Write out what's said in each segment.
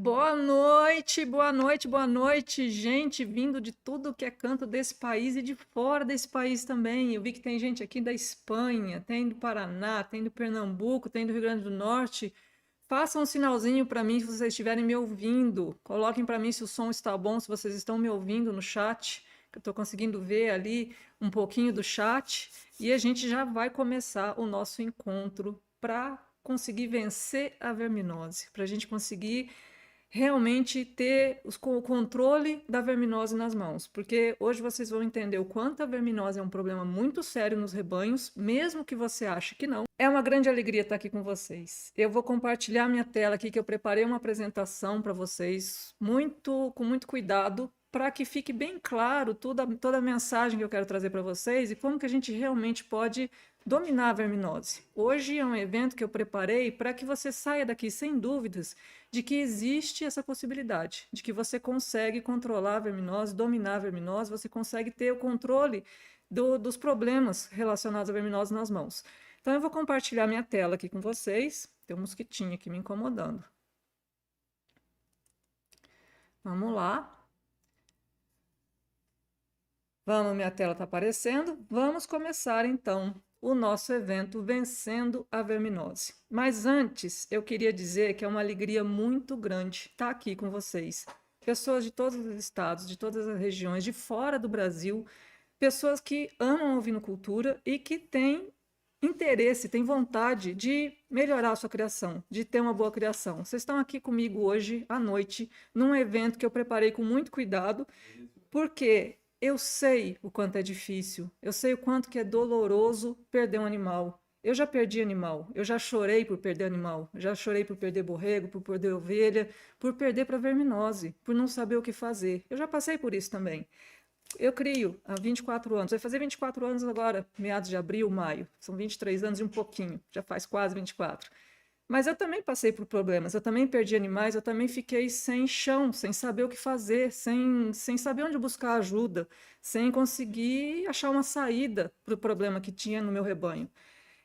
Boa noite, boa noite, boa noite, gente vindo de tudo que é canto desse país e de fora desse país também. Eu vi que tem gente aqui da Espanha, tem do Paraná, tem do Pernambuco, tem do Rio Grande do Norte. Façam um sinalzinho para mim se vocês estiverem me ouvindo. Coloquem para mim se o som está bom, se vocês estão me ouvindo no chat, que eu estou conseguindo ver ali um pouquinho do chat. E a gente já vai começar o nosso encontro para conseguir vencer a verminose, para a gente conseguir realmente ter o controle da verminose nas mãos, porque hoje vocês vão entender o quanto a verminose é um problema muito sério nos rebanhos, mesmo que você ache que não. É uma grande alegria estar aqui com vocês. Eu vou compartilhar minha tela aqui, que eu preparei uma apresentação para vocês, com muito cuidado, para que fique bem claro toda a mensagem que eu quero trazer para vocês e como que a gente realmente pode dominar a verminose. Hoje é um evento que eu preparei para que você saia daqui sem dúvidas de que existe essa possibilidade, de que você consegue controlar a verminose, dominar a verminose, você consegue ter o controle dos problemas relacionados à verminose nas mãos. Então, eu vou compartilhar minha tela aqui com vocês. Tem um mosquitinho aqui me incomodando. Vamos lá. Minha tela está aparecendo. Vamos começar, então, o nosso evento Vencendo a Verminose. Mas antes, eu queria dizer que é uma alegria muito grande estar aqui com vocês. Pessoas de todos os estados, de todas as regiões, de fora do Brasil, pessoas que amam a ovinocultura e que têm interesse, têm vontade de melhorar a sua criação, de ter uma boa criação. Vocês estão aqui comigo hoje à noite, num evento que eu preparei com muito cuidado, porque eu sei o quanto é difícil, eu sei o quanto que é doloroso perder um animal. Eu já perdi animal, eu já chorei por perder animal, já chorei por perder borrego, por perder ovelha, por perder para verminose, por não saber o que fazer. Eu já passei por isso também. Eu crio há 24 anos, vai fazer 24 anos agora, meados de abril, maio. São 23 anos e um pouquinho, já faz quase 24. Mas eu também passei por problemas, eu também perdi animais, eu também fiquei sem chão, sem saber o que fazer, sem saber onde buscar ajuda, sem conseguir achar uma saída para o problema que tinha no meu rebanho.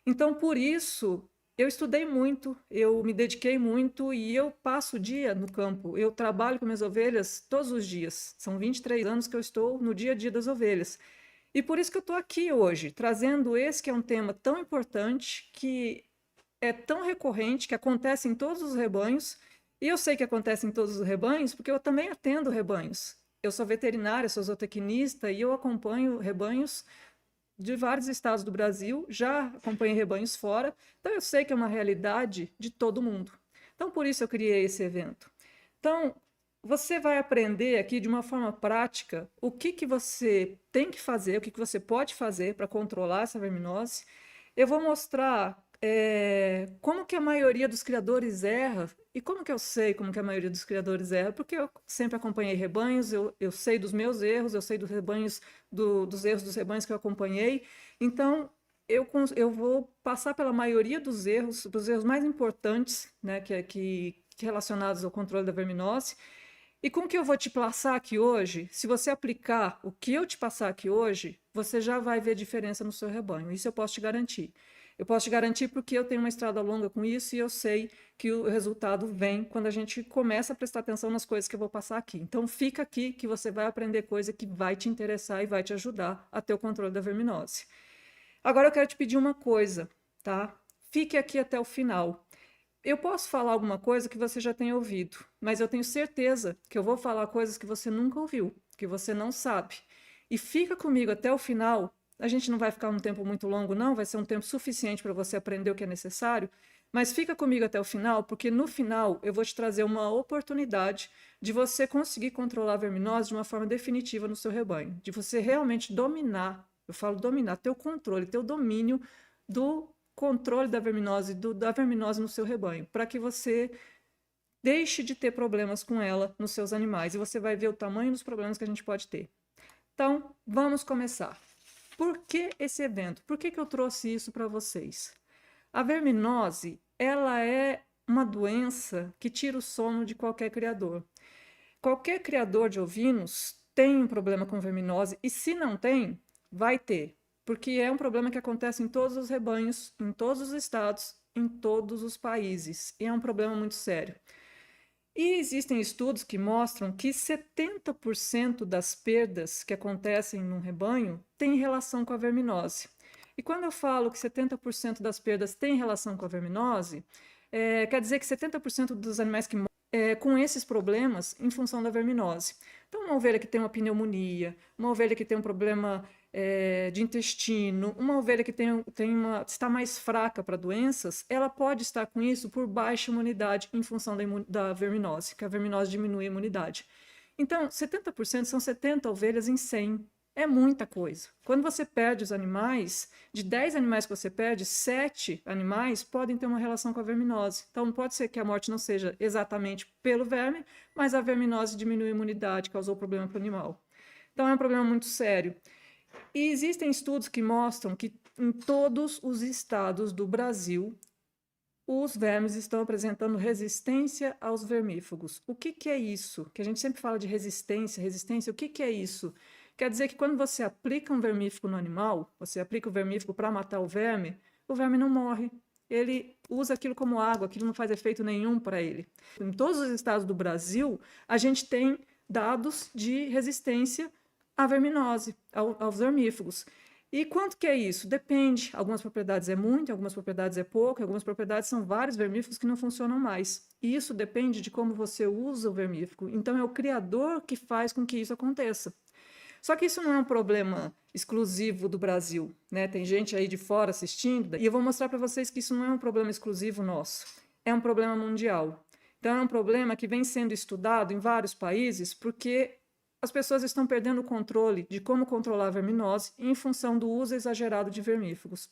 Então, por isso, eu estudei muito, eu me dediquei muito e eu passo o dia no campo. Eu trabalho com minhas ovelhas todos os dias. São 23 anos que eu estou no dia a dia das ovelhas. E por isso que eu estou aqui hoje, trazendo esse que é um tema tão importante, que é tão recorrente, que acontece em todos os rebanhos. E eu sei que acontece em todos os rebanhos porque eu também atendo rebanhos. Eu sou veterinária, sou zootecnista e eu acompanho rebanhos de vários estados do Brasil, já acompanhei rebanhos fora, então eu sei que é uma realidade de todo mundo. Então, por isso eu criei esse evento. Então, você vai aprender aqui de uma forma prática o que você tem que fazer, o que você pode fazer para controlar essa verminose. Eu vou mostrar como que a maioria dos criadores erra. E como que eu sei como que a maioria dos criadores erra? Porque eu sempre acompanhei rebanhos, eu sei dos meus erros, eu sei dos rebanhos, dos erros dos rebanhos que eu acompanhei. Então, eu vou passar pela maioria dos erros mais importantes, né, que relacionados ao controle da verminose. E com o que eu vou te passar aqui hoje, se você aplicar o que eu te passar aqui hoje, você já vai ver diferença no seu rebanho. Isso eu posso te garantir. Eu posso te garantir porque eu tenho uma estrada longa com isso e eu sei que o resultado vem quando a gente começa a prestar atenção nas coisas que eu vou passar aqui. Então fica aqui que você vai aprender coisa que vai te interessar e vai te ajudar a ter o controle da verminose. Agora eu quero te pedir uma coisa, tá? Fique aqui até o final. Eu posso falar alguma coisa que você já tenha ouvido, mas eu tenho certeza que eu vou falar coisas que você nunca ouviu, que você não sabe. E fica comigo até o final. A gente não vai ficar um tempo muito longo, não, vai ser um tempo suficiente para você aprender o que é necessário, mas fica comigo até o final, porque no final eu vou te trazer uma oportunidade de você conseguir controlar a verminose de uma forma definitiva no seu rebanho, de você realmente dominar, eu falo dominar, ter o controle, ter o domínio do controle da verminose no seu rebanho, para que você deixe de ter problemas com ela nos seus animais, e você vai ver o tamanho dos problemas que a gente pode ter. Então, vamos começar. Por que esse evento? Por que eu trouxe isso para vocês? A verminose, ela é uma doença que tira o sono de qualquer criador. Qualquer criador de ovinos tem um problema com verminose e se não tem, vai ter, porque é um problema que acontece em todos os rebanhos, em todos os estados, em todos os países, e é um problema muito sério. E existem estudos que mostram que 70% das perdas que acontecem num rebanho têm relação com a verminose. E quando eu falo que 70% das perdas têm relação com a verminose, quer dizer que 70% dos animais que morrem com esses problemas em função da verminose. Então, uma ovelha que tem uma pneumonia, uma ovelha que tem um problema de intestino, uma ovelha que está mais fraca para doenças, ela pode estar com isso por baixa imunidade em função da verminose, que a verminose diminui a imunidade. Então, 70% são 70 ovelhas em 100. É muita coisa. Quando você perde os animais, de 10 animais que você perde, 7 animais podem ter uma relação com a verminose. Então, pode ser que a morte não seja exatamente pelo verme, mas a verminose diminuiu a imunidade, causou problema para o animal. Então, é um problema muito sério. E existem estudos que mostram que em todos os estados do Brasil, os vermes estão apresentando resistência aos vermífugos. O que é isso? Que a gente sempre fala de resistência, resistência. O que é isso? Quer dizer que quando você aplica um vermífugo no animal, você aplica o vermífugo para matar o verme não morre. Ele usa aquilo como água, aquilo não faz efeito nenhum para ele. Em todos os estados do Brasil, a gente tem dados de resistência à verminose, aos vermífugos. E quanto que é isso? Depende. Algumas propriedades é muito, algumas propriedades é pouco, algumas propriedades são vários vermífugos que não funcionam mais. E isso depende de como você usa o vermífugo. Então, é o criador que faz com que isso aconteça. Só que isso não é um problema exclusivo do Brasil, né? Tem gente aí de fora assistindo, e eu vou mostrar para vocês que isso não é um problema exclusivo nosso, é um problema mundial. Então, é um problema que vem sendo estudado em vários países porque as pessoas estão perdendo o controle de como controlar a verminose em função do uso exagerado de vermífugos.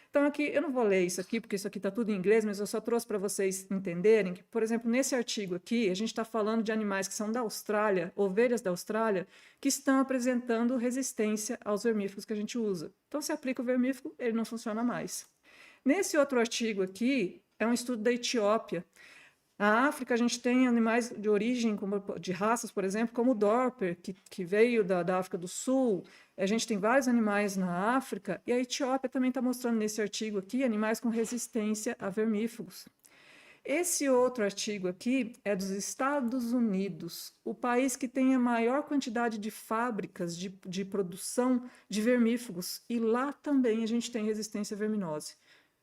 Então, aqui, eu não vou ler isso aqui, porque isso aqui está tudo em inglês, mas eu só trouxe para vocês entenderem que, por exemplo, nesse artigo aqui, a gente está falando de animais que são da Austrália, ovelhas da Austrália, que estão apresentando resistência aos vermífugos que a gente usa. Então, se aplica o vermífugo, ele não funciona mais. Nesse outro artigo aqui, é um estudo da Etiópia. Na África, a gente tem animais de origem, de raças, por exemplo, como o Dorper, que veio da África do Sul. A gente tem vários animais na África, e a Etiópia também está mostrando nesse artigo aqui animais com resistência a vermífugos. Esse outro artigo aqui é dos Estados Unidos, o país que tem a maior quantidade de fábricas de produção de vermífugos, e lá também a gente tem resistência à verminose,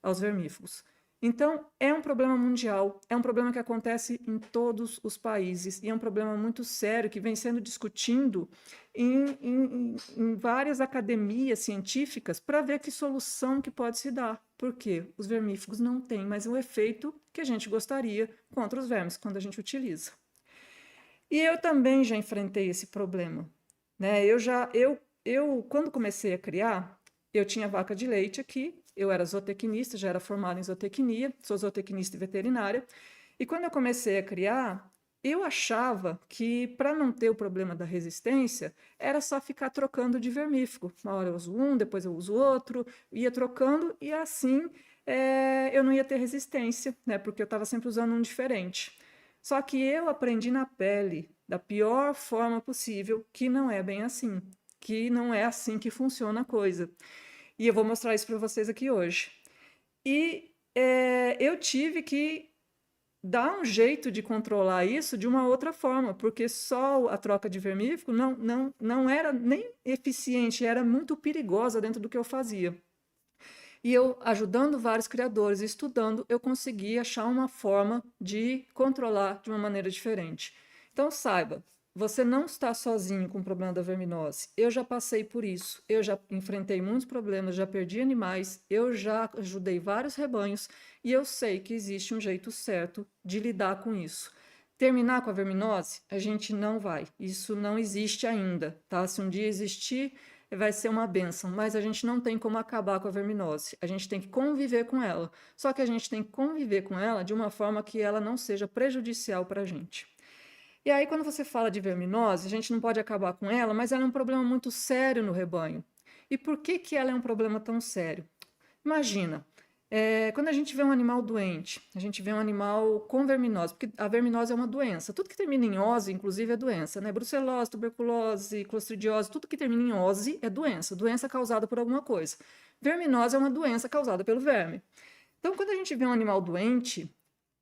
aos vermífugos. Então, é um problema mundial, é um problema que acontece em todos os países e é um problema muito sério que vem sendo discutido em várias academias científicas para ver que solução que pode se dar. Porque os vermífugos não têm mais o efeito que a gente gostaria contra os vermes quando a gente utiliza. E eu também já enfrentei esse problema, né? Quando comecei a criar, eu tinha vaca de leite aqui. Eu era zootecnista, já era formada em zootecnia, sou zootecnista e veterinária. E quando eu comecei a criar, eu achava que para não ter o problema da resistência, era só ficar trocando de vermífugo. Uma hora eu uso um, depois eu uso outro, ia trocando e assim eu não ia ter resistência, né? Porque eu estava sempre usando um diferente. Só que eu aprendi na pele, da pior forma possível, que não é bem assim, que não é assim que funciona a coisa. E eu vou mostrar isso para vocês aqui hoje. E eu tive que dar um jeito de controlar isso de uma outra forma, porque só a troca de vermífugo não era nem eficiente, era muito perigosa dentro do que eu fazia. E eu, ajudando vários criadores, estudando, eu consegui achar uma forma de controlar de uma maneira diferente. Então, saiba, você não está sozinho com o problema da verminose. Eu já passei por isso. Eu já enfrentei muitos problemas, já perdi animais, eu já ajudei vários rebanhos e eu sei que existe um jeito certo de lidar com isso. Terminar com a verminose? A gente não vai. Isso não existe ainda, tá? Se um dia existir, vai ser uma bênção, mas a gente não tem como acabar com a verminose. A gente tem que conviver com ela. Só que a gente tem que conviver com ela de uma forma que ela não seja prejudicial para a gente. E aí, quando você fala de verminose, a gente não pode acabar com ela, mas ela é um problema muito sério no rebanho. E por que ela é um problema tão sério? Imagina, quando a gente vê um animal doente, a gente vê um animal com verminose, porque a verminose é uma doença. Tudo que termina em ose, inclusive, é doença, né? Brucelose, tuberculose, clostridiose, tudo que termina em ose é doença, doença causada por alguma coisa. Verminose é uma doença causada pelo verme. Então, quando a gente vê um animal doente,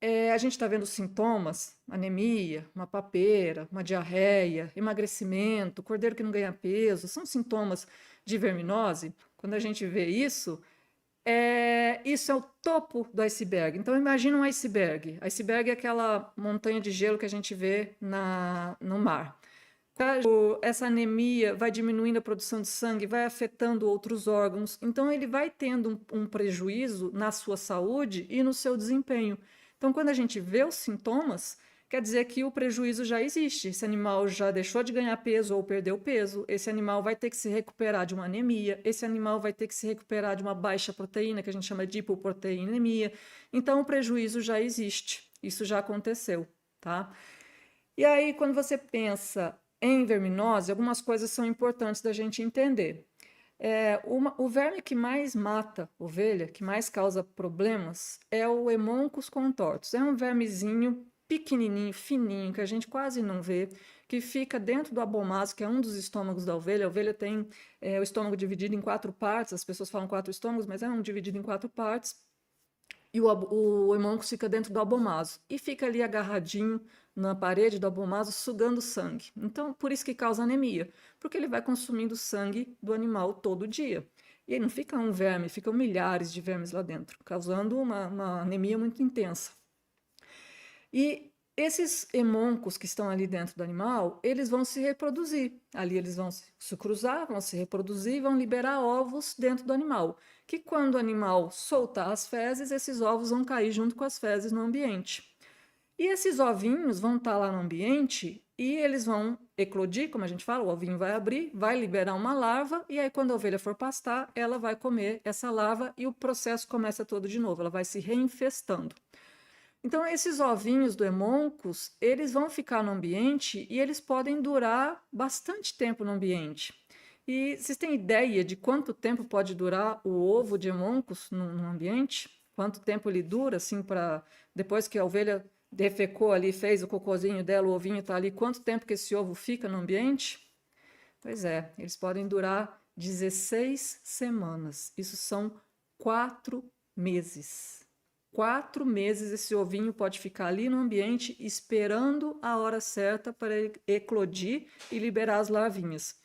A gente está vendo sintomas, anemia, uma papeira, uma diarreia, emagrecimento, cordeiro que não ganha peso, são sintomas de verminose. Quando a gente vê isso, isso é o topo do iceberg. Então, imagina um iceberg. Iceberg é aquela montanha de gelo que a gente vê no mar. Essa anemia vai diminuindo a produção de sangue, vai afetando outros órgãos. Então, ele vai tendo um prejuízo na sua saúde e no seu desempenho. Então, quando a gente vê os sintomas, quer dizer que o prejuízo já existe. Esse animal já deixou de ganhar peso ou perdeu peso. Esse animal vai ter que se recuperar de uma anemia. Esse animal vai ter que se recuperar de uma baixa proteína, que a gente chama de hipoproteinemia. Então, o prejuízo já existe. Isso já aconteceu, tá? E aí, quando você pensa em verminose, algumas coisas são importantes da gente entender. O verme que mais mata ovelha, que mais causa problemas, é o Hemoncus contortus. É um vermezinho pequenininho, fininho, que a gente quase não vê, que fica dentro do abomaso, que é um dos estômagos da ovelha. A ovelha tem o estômago dividido em 4 partes, as pessoas falam 4 estômagos, mas é um dividido em 4 partes. E o Hemoncus fica dentro do abomaso e fica ali agarradinho na parede do abomaso, sugando sangue. Então, por isso que causa anemia, porque ele vai consumindo sangue do animal todo dia. E aí não fica um verme, ficam milhares de vermes lá dentro, causando uma anemia muito intensa. E esses hemoncos que estão ali dentro do animal, eles vão se reproduzir. Ali eles vão se cruzar, vão se reproduzir e vão liberar ovos dentro do animal. Que quando o animal soltar as fezes, esses ovos vão cair junto com as fezes no ambiente. E esses ovinhos vão estar lá no ambiente e eles vão eclodir, como a gente fala, o ovinho vai abrir, vai liberar uma larva, e aí quando a ovelha for pastar, ela vai comer essa larva e o processo começa todo de novo, ela vai se reinfestando. Então, esses ovinhos do Hemoncus, eles vão ficar no ambiente e eles podem durar bastante tempo no ambiente. E vocês têm ideia de quanto tempo pode durar o ovo de Hemoncus no ambiente? Quanto tempo ele dura, assim, para depois que a ovelha defecou ali, fez o cocôzinho dela, o ovinho está ali, quanto tempo que esse ovo fica no ambiente? Pois é, eles podem durar 16 semanas. Isso são 4 meses. 4 meses esse ovinho pode ficar ali no ambiente esperando a hora certa para eclodir e liberar as larvinhas.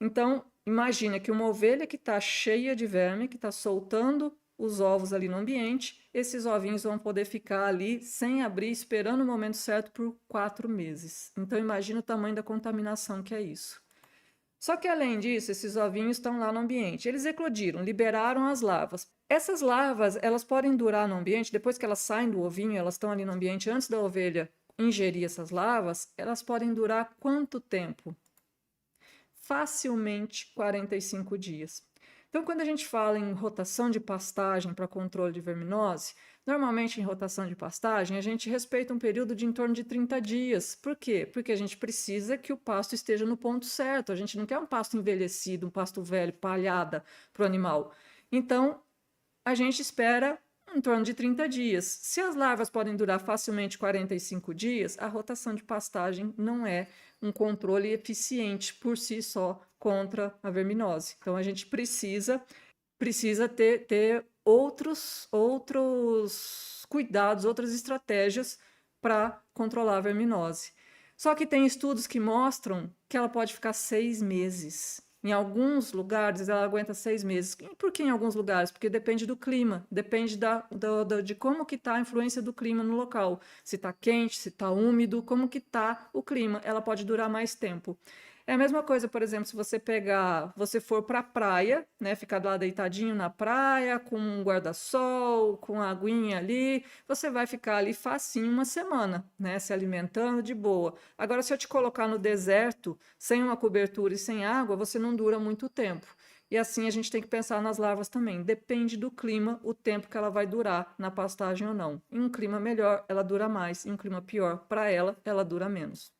Então, imagina que uma ovelha que está cheia de verme, que está soltando os ovos ali no ambiente, esses ovinhos vão poder ficar ali sem abrir, esperando o momento certo por 4 meses. Então, imagina o tamanho da contaminação que é isso. Só que, além disso, esses ovinhos estão lá no ambiente. Eles eclodiram, liberaram as larvas. Essas larvas, elas podem durar no ambiente, depois que elas saem do ovinho, elas estão ali no ambiente antes da ovelha ingerir essas larvas, elas podem durar quanto tempo? Facilmente 45 dias. Então, quando a gente fala em rotação de pastagem para controle de verminose, normalmente em rotação de pastagem a gente respeita um período de em torno de 30 dias. Por quê? Porque a gente precisa que o pasto esteja no ponto certo. A gente não quer um pasto envelhecido, um pasto velho, palhada para o animal. Então, a gente espera em torno de 30 dias. Se as larvas podem durar facilmente 45 dias, a rotação de pastagem não é um controle eficiente por si só contra a verminose. Então, a gente precisa ter outros cuidados, outras estratégias para controlar a verminose. Só que tem estudos que mostram que ela pode ficar 6 meses. Em alguns lugares ela aguenta 6 meses. E por que em alguns lugares? Porque depende do clima, depende de como que está a influência do clima no local. Se está quente, se está úmido, como que está o clima. Ela pode durar mais tempo. É a mesma coisa, por exemplo, se você for para a praia, né, ficar lá deitadinho na praia, com um guarda-sol, com a aguinha ali, você vai ficar ali facinho uma semana, né, se alimentando de boa. Agora, se eu te colocar no deserto, sem uma cobertura e sem água, você não dura muito tempo. E assim a gente tem que pensar nas larvas também. Depende do clima, o tempo que ela vai durar na pastagem ou não. Em um clima melhor, ela dura mais. Em um clima pior, para ela dura menos.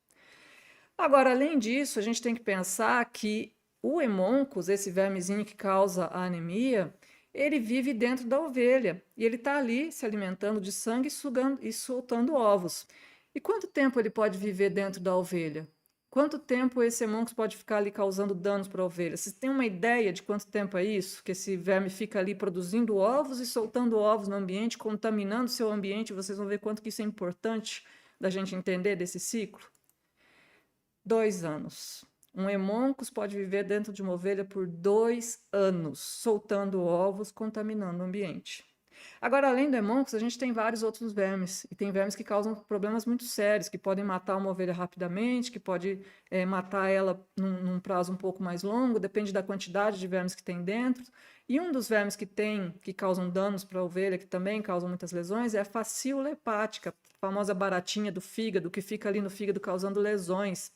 Agora, além disso, a gente tem que pensar que o Hemoncus, esse vermezinho que causa a anemia, ele vive dentro da ovelha e ele está ali se alimentando de sangue, sugando e soltando ovos. E quanto tempo ele pode viver dentro da ovelha? Quanto tempo esse Haemoncus pode ficar ali causando danos para a ovelha? Vocês têm uma ideia de quanto tempo é isso? Que esse verme fica ali produzindo ovos e soltando ovos no ambiente, contaminando seu ambiente. Vocês vão ver quanto que isso é importante da gente entender desse ciclo. 2 anos. Um Haemoncus pode viver dentro de uma ovelha por 2 anos, soltando ovos, contaminando o ambiente. Agora, além do Haemoncus, a gente tem vários outros vermes, e tem vermes que causam problemas muito sérios, que podem matar uma ovelha rapidamente, que pode matar ela num prazo um pouco mais longo, depende da quantidade de vermes que tem dentro. E um dos vermes que causam danos para a ovelha, que também causam muitas lesões, é a facíola hepática, a famosa baratinha do fígado, que fica ali no fígado causando lesões.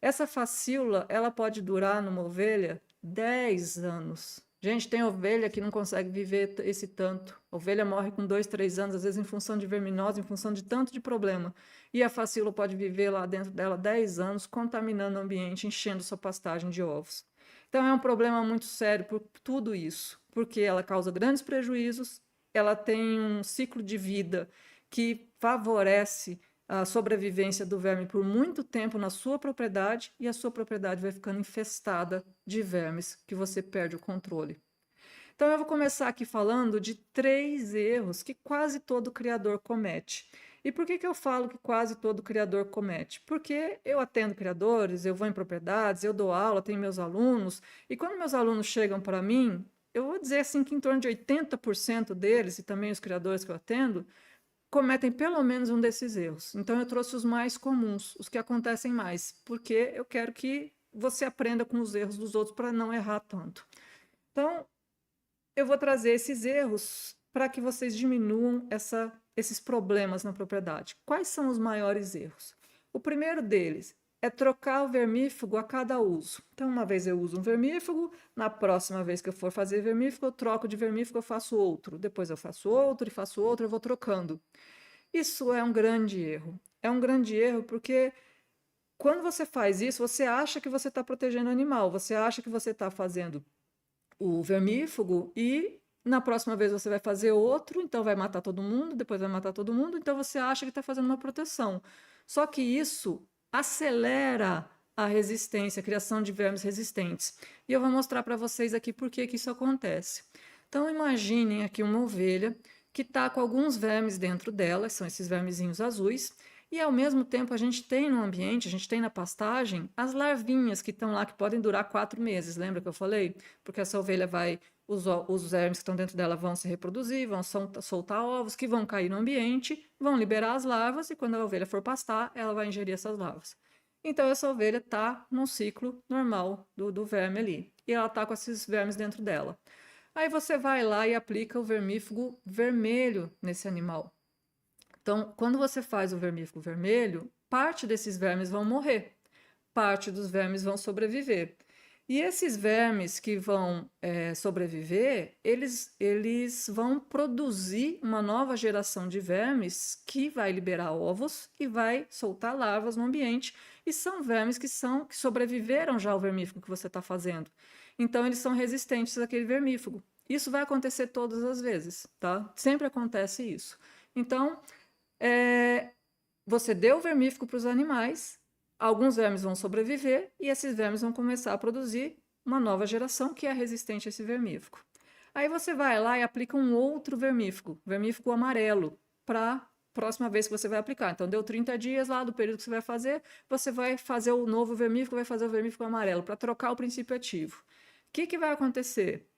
Essa facíola, ela pode durar numa ovelha 10 anos. Gente, tem ovelha que não consegue viver esse tanto. A ovelha morre com 2, 3 anos, às vezes em função de verminose, em função de tanto de problema. E a facíola pode viver lá dentro dela 10 anos, contaminando o ambiente, enchendo sua pastagem de ovos. Então é um problema muito sério por tudo isso, porque ela causa grandes prejuízos, ela tem um ciclo de vida que favorece a sobrevivência do verme por muito tempo na sua propriedade e a sua propriedade vai ficando infestada de vermes que você perde o controle. Então eu vou começar aqui falando de 3 erros que quase todo criador comete. E por que eu falo que quase todo criador comete? Porque eu atendo criadores, eu vou em propriedades, eu dou aula, tenho meus alunos, e quando meus alunos chegam para mim, eu vou dizer assim que em torno de 80% deles, e também os criadores que eu atendo, cometem pelo menos um desses erros. Então eu trouxe os mais comuns, os que acontecem mais, porque eu quero que você aprenda com os erros dos outros para não errar tanto. Então, eu vou trazer esses erros para que vocês diminuam esses problemas na propriedade. Quais são os maiores erros? O primeiro deles é trocar o vermífugo a cada uso. Então, uma vez eu uso um vermífugo, na próxima vez que eu for fazer vermífugo, eu troco de vermífugo, eu faço outro. Depois eu faço outro e faço outro, eu vou trocando. Isso é um grande erro. É um grande erro porque quando você faz isso, você acha que você está protegendo o animal, você acha que você está fazendo o vermífugo e na próxima vez você vai fazer outro, então vai matar todo mundo, depois vai matar todo mundo, então você acha que está fazendo uma proteção. Só que isso acelera a resistência, a criação de vermes resistentes. E eu vou mostrar para vocês aqui por que isso acontece. Então imaginem aqui uma ovelha que está com alguns vermes dentro dela, são esses vermezinhos azuis, e ao mesmo tempo a gente tem no ambiente, a gente tem na pastagem, as larvinhas que estão lá, que podem durar 4 meses, lembra que eu falei? Porque essa ovelha os vermes que estão dentro dela vão se reproduzir, vão soltar ovos, que vão cair no ambiente, vão liberar as larvas, e quando a ovelha for pastar, ela vai ingerir essas larvas. Então essa ovelha está num ciclo normal do verme ali, e ela está com esses vermes dentro dela. Aí você vai lá e aplica o vermífugo vermelho nesse animal. Então, quando você faz o vermífugo vermelho, parte desses vermes vão morrer, parte dos vermes vão sobreviver. E esses vermes que vão sobreviver, eles vão produzir uma nova geração de vermes que vai liberar ovos e vai soltar larvas no ambiente. E são vermes que sobreviveram já ao vermífugo que você está fazendo. Então, eles são resistentes àquele vermífugo. Isso vai acontecer todas as vezes, tá? Sempre acontece isso. Então, você deu o vermífugo para os animais, alguns vermes vão sobreviver e esses vermes vão começar a produzir uma nova geração que é resistente a esse vermífugo. Aí você vai lá e aplica um outro vermífugo amarelo, para a próxima vez que você vai aplicar. Então, deu 30 dias lá do período que você vai fazer o novo vermífugo, vai fazer o vermífugo amarelo, para trocar o princípio ativo. O que vai acontecer?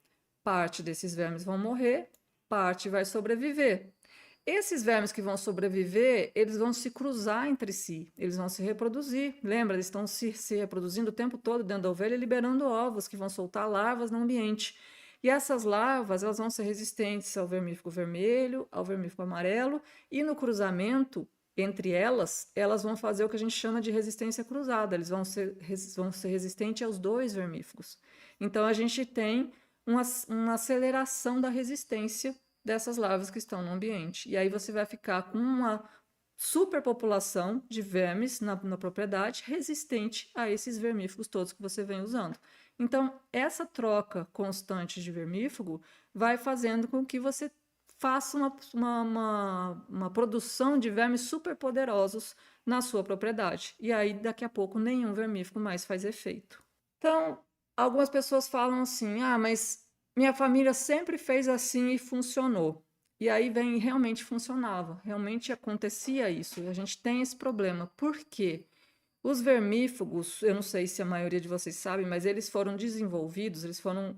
Parte desses vermes vão morrer, parte vai sobreviver. Esses vermes que vão sobreviver, eles vão se cruzar entre si, eles vão se reproduzir. Lembra, eles estão se reproduzindo o tempo todo dentro da ovelha, liberando ovos que vão soltar larvas no ambiente. E essas larvas, elas vão ser resistentes ao vermífugo vermelho, ao vermífugo amarelo, e no cruzamento entre elas vão fazer o que a gente chama de resistência cruzada, eles vão ser resistentes aos 2 vermífugos. Então, a gente tem uma aceleração da resistência dessas larvas que estão no ambiente. E aí você vai ficar com uma superpopulação de vermes na propriedade resistente a esses vermífugos todos que você vem usando. Então, essa troca constante de vermífugo vai fazendo com que você faça uma produção de vermes superpoderosos na sua propriedade. E aí, daqui a pouco, nenhum vermífugo mais faz efeito. Então, algumas pessoas falam assim: ah, mas minha família sempre fez assim e funcionou. E aí vem, realmente funcionava, realmente acontecia isso. A gente tem esse problema. Por quê? Os vermífugos, eu não sei se a maioria de vocês sabe, mas eles foram desenvolvidos, eles foram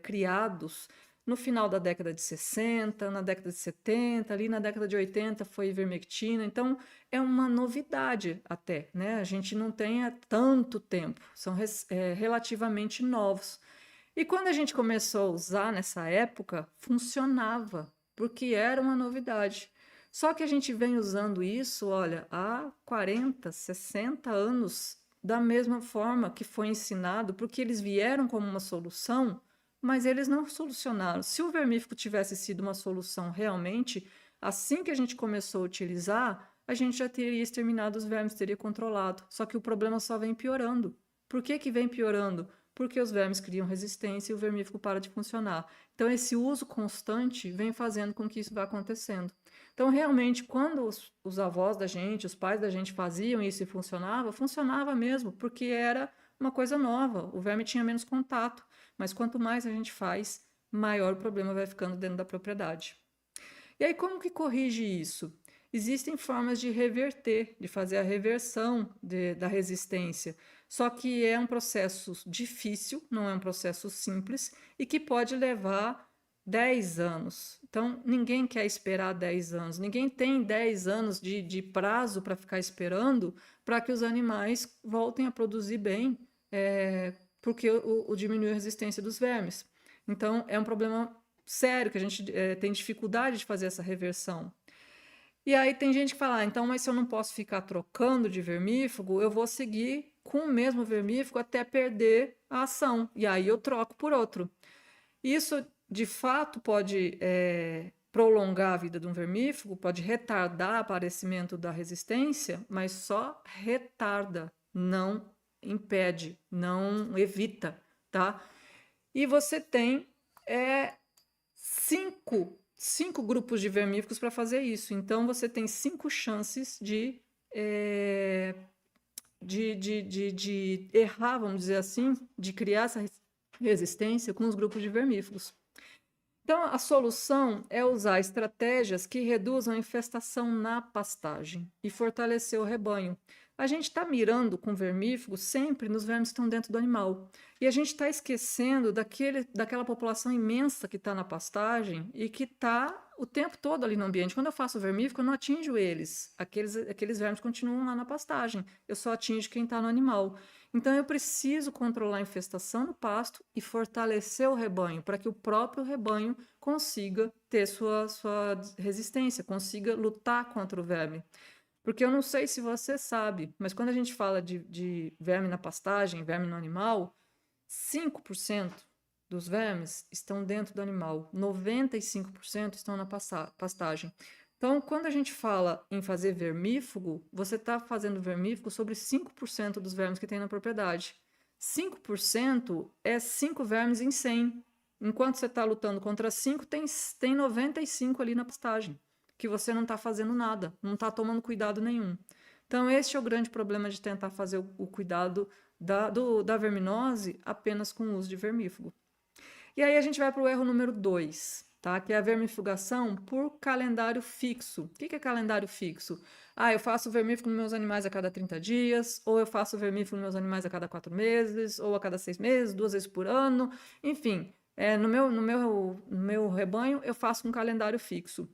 criados no final da década de 60, na década de 70, ali na década de 80 foi ivermectina. Então, é uma novidade até, né? A gente não tem há tanto tempo, são relativamente novos. E quando a gente começou a usar nessa época, funcionava, porque era uma novidade. Só que a gente vem usando isso, olha, há 40, 60 anos, da mesma forma que foi ensinado, porque eles vieram como uma solução, mas eles não solucionaram. Se o vermífugo tivesse sido uma solução realmente, assim que a gente começou a utilizar, a gente já teria exterminado os vermes, teria controlado. Só que o problema só vem piorando. Por que que vem piorando? Porque os vermes criam resistência e o vermífugo para de funcionar. Então, esse uso constante vem fazendo com que isso vá acontecendo. Então, realmente, quando os avós da gente, os pais da gente faziam isso e funcionava, funcionava mesmo, porque era uma coisa nova, o verme tinha menos contato. Mas quanto mais a gente faz, maior o problema vai ficando dentro da propriedade. E aí, como que corrige isso? Existem formas de reverter, de fazer a reversão da resistência. Só que é um processo difícil, não é um processo simples e que pode levar 10 anos. Então, ninguém quer esperar 10 anos, ninguém tem 10 anos de prazo para ficar esperando para que os animais voltem a produzir bem, porque diminui a resistência dos vermes. Então, é um problema sério que a gente tem dificuldade de fazer essa reversão. E aí tem gente que fala, então, mas se eu não posso ficar trocando de vermífugo, eu vou seguir com o mesmo vermífugo até perder a ação. E aí eu troco por outro. Isso, de fato, pode prolongar a vida de um vermífugo, pode retardar o aparecimento da resistência, mas só retarda, não impede, não evita, tá? E você tem cinco grupos de vermífugos para fazer isso. Então, você tem 5 chances de errar, vamos dizer assim, de criar essa resistência com os grupos de vermífugos. Então, a solução é usar estratégias que reduzam a infestação na pastagem e fortalecer o rebanho. A gente está mirando com vermífugo sempre nos vermes que estão dentro do animal. E a gente está esquecendo daquela população imensa que está na pastagem e que está o tempo todo ali no ambiente. Quando eu faço vermífugo, eu não atinjo eles. Aqueles vermes continuam lá na pastagem. Eu só atinjo quem está no animal. Então, eu preciso controlar a infestação no pasto e fortalecer o rebanho, para que o próprio rebanho consiga ter sua resistência, consiga lutar contra o verme. Porque eu não sei se você sabe, mas quando a gente fala de verme na pastagem, verme no animal, 5% dos vermes estão dentro do animal, 95% estão na pastagem. Então, quando a gente fala em fazer vermífugo, você está fazendo vermífugo sobre 5% dos vermes que tem na propriedade. 5% é 5 vermes em 100. Enquanto você está lutando contra 5, tem 95 ali na pastagem, que você não está fazendo nada, não está tomando cuidado nenhum. Então, esse é o grande problema de tentar fazer o cuidado da verminose apenas com o uso de vermífugo. E aí a gente vai para o erro número 2, tá? Que é a vermifugação por calendário fixo. O que é calendário fixo? Ah, eu faço vermífugo nos meus animais a cada 30 dias, ou eu faço vermífugo nos meus animais a cada 4 meses, ou a cada 6 meses, 2 vezes por ano. Enfim, no meu rebanho eu faço um calendário fixo.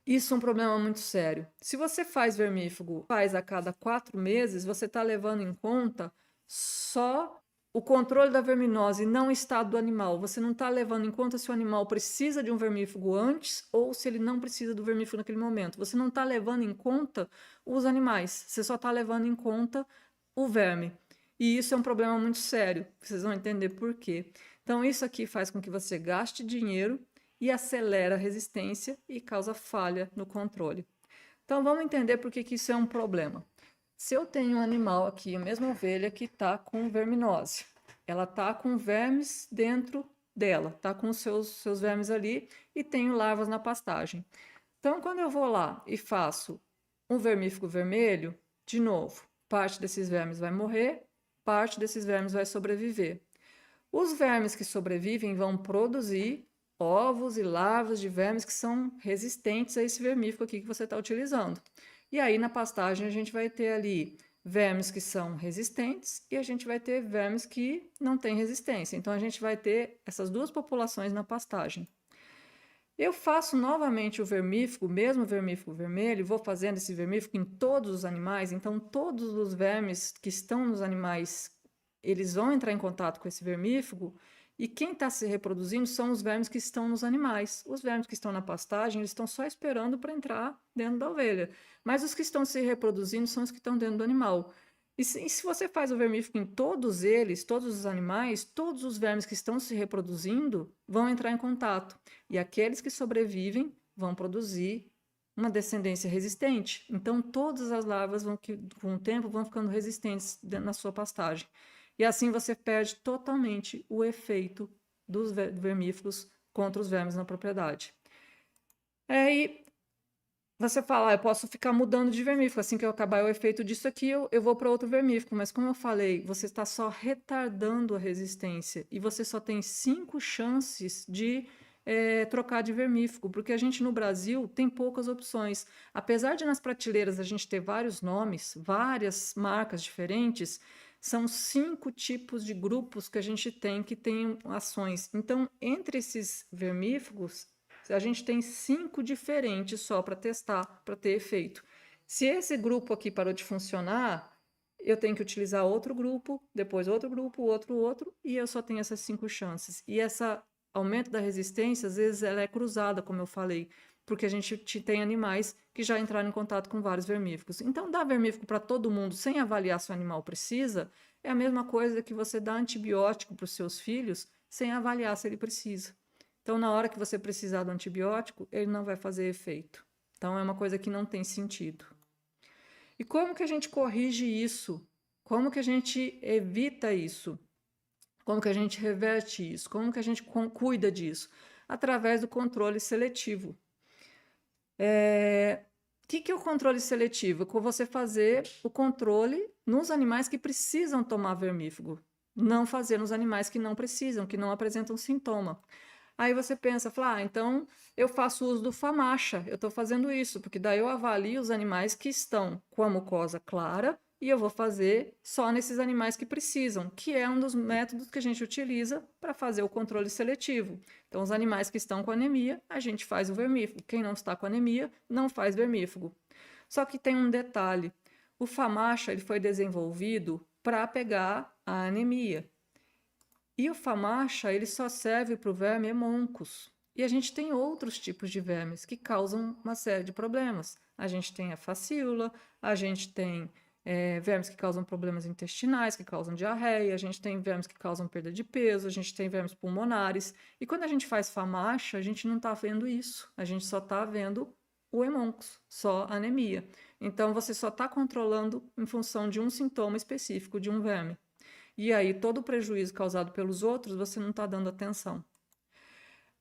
Isso é um problema muito sério. Se você faz vermífugo, faz a cada 4 meses, você está levando em conta só o controle da verminose, não o estado do animal. Você não está levando em conta se o animal precisa de um vermífugo antes ou se ele não precisa do vermífugo naquele momento. Você não está levando em conta os animais, você só está levando em conta o verme. E isso é um problema muito sério, vocês vão entender por quê. Então, isso aqui faz com que você gaste dinheiro e acelera a resistência e causa falha no controle. Então, vamos entender por que isso é um problema. Se eu tenho um animal aqui, a mesma ovelha que está com verminose, ela está com vermes dentro dela, está com os seus vermes ali e tenho larvas na pastagem. Então, quando eu vou lá e faço Um vermífugo vermelho, de novo, parte desses vermes vai morrer, parte desses vermes vai sobreviver. Os vermes que sobrevivem vão produzir ovos e larvas de vermes que são resistentes a esse vermífugo aqui que você está utilizando. E aí, na pastagem, a gente vai ter ali vermes que são resistentes e a gente vai ter vermes que não têm resistência. Então, a gente vai ter essas duas populações na pastagem. Eu faço novamente o vermífugo, mesmo vermífugo vermelho, vou fazendo esse vermífugo em todos os animais, então todos os vermes que estão nos animais, eles vão entrar em contato com esse vermífugo, e quem está se reproduzindo são os vermes que estão nos animais. Os vermes que estão na pastagem, eles estão só esperando para entrar dentro da ovelha, mas os que estão se reproduzindo são os que estão dentro do animal. E se você faz o vermífugo em todos eles, todos os animais, todos os vermes que estão se reproduzindo vão entrar em contato. E aqueles que sobrevivem vão produzir uma descendência resistente. Então, todas as larvas, com o tempo, vão ficando resistentes na sua pastagem. E assim você perde totalmente o efeito dos vermífugos contra os vermes na propriedade. E você fala, eu posso ficar mudando de vermífugo, assim que eu acabar o efeito disso aqui, eu vou para outro vermífugo. Mas como eu falei, você está só retardando a resistência e você só tem 5 chances de trocar de vermífugo, porque a gente no Brasil tem poucas opções. Apesar de nas prateleiras a gente ter vários nomes, várias marcas diferentes, são 5 tipos de grupos que a gente tem que tem ações. Então, entre esses vermífugos, a gente tem 5 diferentes só para testar, para ter efeito. Se esse grupo aqui parou de funcionar, eu tenho que utilizar outro grupo, depois outro grupo, outro, e eu só tenho essas 5 chances. E esse aumento da resistência, às vezes, ela é cruzada, como eu falei, porque a gente tem animais que já entraram em contato com vários vermífugos. Então, dar vermífugo para todo mundo sem avaliar se o animal precisa é a mesma coisa que você dar antibiótico para os seus filhos sem avaliar se ele precisa. Então, na hora que você precisar do antibiótico, ele não vai fazer efeito. Então, é uma coisa que não tem sentido. E como que a gente corrige isso? Como que a gente evita isso? Como que a gente reverte isso? Como que a gente cuida disso? Através do controle seletivo. O que é o controle seletivo? É você fazer o controle nos animais que precisam tomar vermífugo. Não fazer nos animais que não precisam, que não apresentam sintoma. Aí você pensa, fala, então eu faço uso do Famacha, eu estou fazendo isso, porque daí eu avalio os animais que estão com a mucosa clara e eu vou fazer só nesses animais que precisam, que é um dos métodos que a gente utiliza para fazer o controle seletivo. Então, os animais que estão com anemia, a gente faz o vermífugo. Quem não está com anemia, não faz vermífugo. Só que tem um detalhe, o Famacha ele foi desenvolvido para pegar a anemia. E o Famacha, ele só serve para o verme hemoncus. E a gente tem outros tipos de vermes que causam uma série de problemas. A gente tem a facíola, a gente tem vermes que causam problemas intestinais, que causam diarreia, a gente tem vermes que causam perda de peso, a gente tem vermes pulmonares. E quando a gente faz Famacha, a gente não está vendo isso. A gente só está vendo o hemoncus, só anemia. Então, você só está controlando em função de um sintoma específico de um verme. E aí, todo o prejuízo causado pelos outros, você não está dando atenção.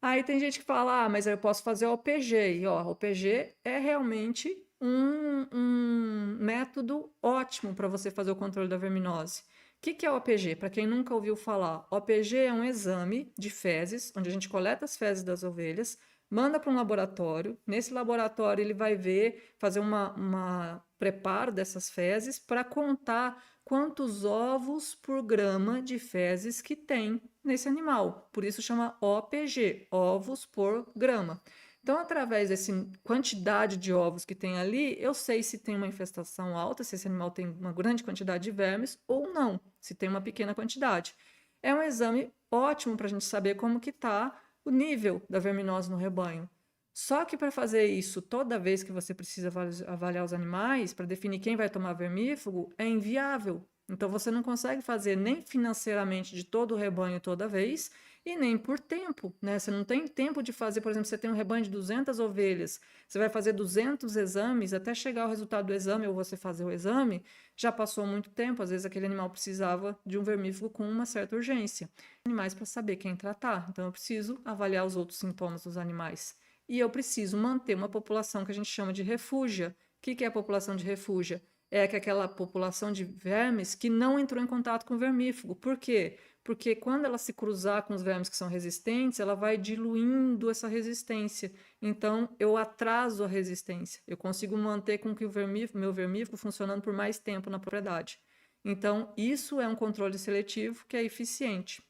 Aí tem gente que fala, mas eu posso fazer OPG. E ó, OPG é realmente um método ótimo para você fazer o controle da verminose. O que é OPG? Para quem nunca ouviu falar, OPG é um exame de fezes, onde a gente coleta as fezes das ovelhas, manda para um laboratório. Nesse laboratório ele vai ver, fazer uma preparo dessas fezes para contar quantos ovos por grama de fezes que tem nesse animal. Por isso chama OPG, ovos por grama. Então, através dessa quantidade de ovos que tem ali, eu sei se tem uma infestação alta, se esse animal tem uma grande quantidade de vermes ou não, se tem uma pequena quantidade. É um exame ótimo para a gente saber como que está o nível da verminose no rebanho. Só que para fazer isso toda vez que você precisa avaliar os animais, para definir quem vai tomar vermífugo, é inviável. Então você não consegue fazer nem financeiramente de todo o rebanho toda vez e nem por tempo, né? Você não tem tempo de fazer, por exemplo, você tem um rebanho de 200 ovelhas, você vai fazer 200 exames até chegar ao resultado do exame ou você fazer o exame, já passou muito tempo, às vezes aquele animal precisava de um vermífugo com uma certa urgência. Animais para saber quem tratar, então eu preciso avaliar os outros sintomas dos animais. E eu preciso manter uma população que a gente chama de refúgia, que é a população de refúgio? É aquela população de vermes que não entrou em contato com o vermífugo. Por quê? Porque quando ela se cruzar com os vermes que são resistentes, ela vai diluindo essa resistência. Então, eu atraso a resistência. Eu consigo manter com que o meu vermífugo funcionando por mais tempo na propriedade. Então, isso é um controle seletivo que é eficiente.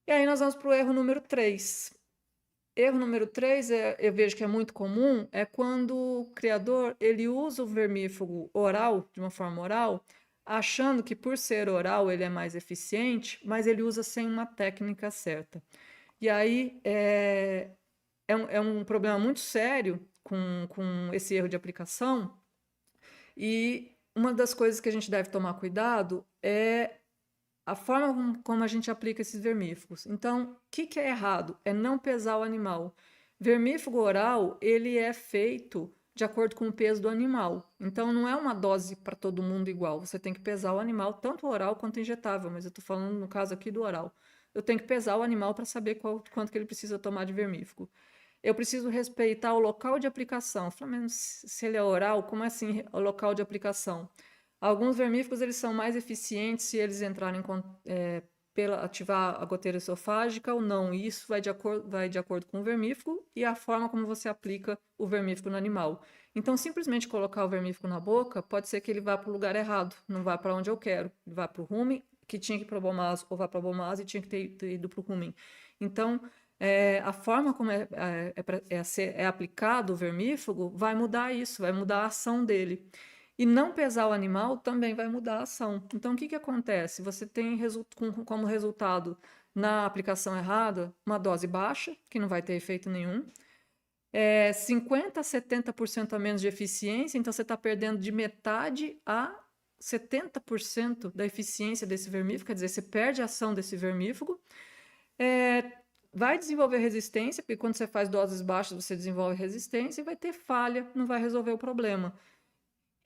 E aí nós vamos para o erro número 3. Erro número 3, eu vejo que é muito comum, é quando o criador ele usa o vermífugo oral, de uma forma oral, achando que por ser oral ele é mais eficiente, mas ele usa sem uma técnica certa. E aí é um problema muito sério com esse erro de aplicação, e uma das coisas que a gente deve tomar cuidado é a forma como a gente aplica esses vermífugos. Então, o que é errado? É não pesar o animal. Vermífugo oral, ele é feito de acordo com o peso do animal. Então, não é uma dose para todo mundo igual. Você tem que pesar o animal, tanto oral quanto injetável, mas eu estou falando no caso aqui do oral. Eu tenho que pesar o animal para saber quanto que ele precisa tomar de vermífugo. Eu preciso respeitar o local de aplicação. Falei, mas se ele é oral, como assim o local de aplicação? Alguns vermífugos eles são mais eficientes se eles entrarem pela ativar a goteira esofágica ou não. E isso vai de acordo com o vermífugo e a forma como você aplica o vermífugo no animal. Então, simplesmente colocar o vermífugo na boca pode ser que ele vá para o lugar errado, não vá para onde eu quero. Ele vá para o rumen, que tinha que ir para o abomaso, ou vá para o abomaso e tinha que ter ido para o rumen. Então, a forma como é aplicado o vermífugo vai mudar isso, vai mudar a ação dele. E não pesar o animal também vai mudar a ação. Então, o que acontece? Você tem como resultado, na aplicação errada, uma dose baixa, que não vai ter efeito nenhum, 50% a 70% a menos de eficiência, então você está perdendo de metade a 70% da eficiência desse vermífugo, quer dizer, você perde a ação desse vermífugo. Vai desenvolver resistência, porque quando você faz doses baixas, você desenvolve resistência e vai ter falha, não vai resolver o problema.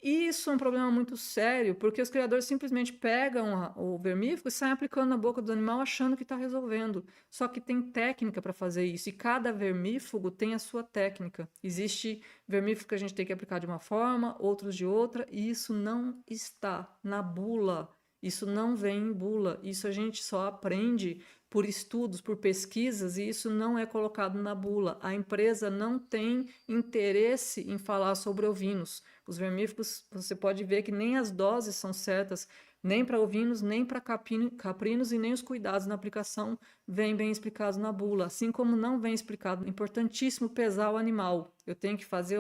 E isso é um problema muito sério, porque os criadores simplesmente pegam o vermífugo e saem aplicando na boca do animal achando que está resolvendo. Só que tem técnica para fazer isso, e cada vermífugo tem a sua técnica. Existe vermífugo que a gente tem que aplicar de uma forma, outros de outra, e isso não está na bula. Isso não vem em bula. Isso a gente só aprende por estudos, por pesquisas, e isso não é colocado na bula. A empresa não tem interesse em falar sobre ovinos. Os vermífugos, você pode ver que nem as doses são certas, nem para ovinos, nem para caprinos, e nem os cuidados na aplicação vêm bem explicados na bula. Assim como não vem explicado, importantíssimo pesar o animal. Eu tenho que fazer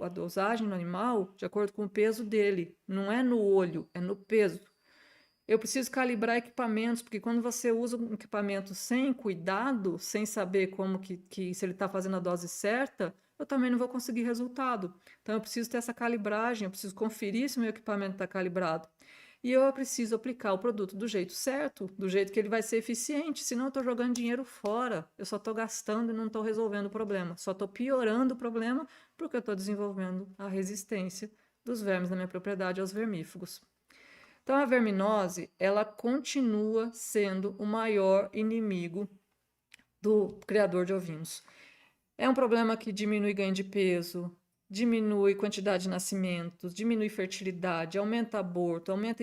a dosagem no animal de acordo com o peso dele. Não é no olho, é no peso. Eu preciso calibrar equipamentos, porque quando você usa um equipamento sem cuidado, sem saber como se ele está fazendo a dose certa, eu também não vou conseguir resultado. Então, eu preciso ter essa calibragem, eu preciso conferir se o meu equipamento está calibrado. E eu preciso aplicar o produto do jeito certo, do jeito que ele vai ser eficiente, senão eu estou jogando dinheiro fora, eu só estou gastando e não estou resolvendo o problema, só estou piorando o problema porque eu estou desenvolvendo a resistência dos vermes na minha propriedade aos vermífugos. Então, a verminose, ela continua sendo o maior inimigo do criador de ovinos. É um problema que diminui ganho de peso, diminui quantidade de nascimentos, diminui fertilidade, aumenta aborto, aumenta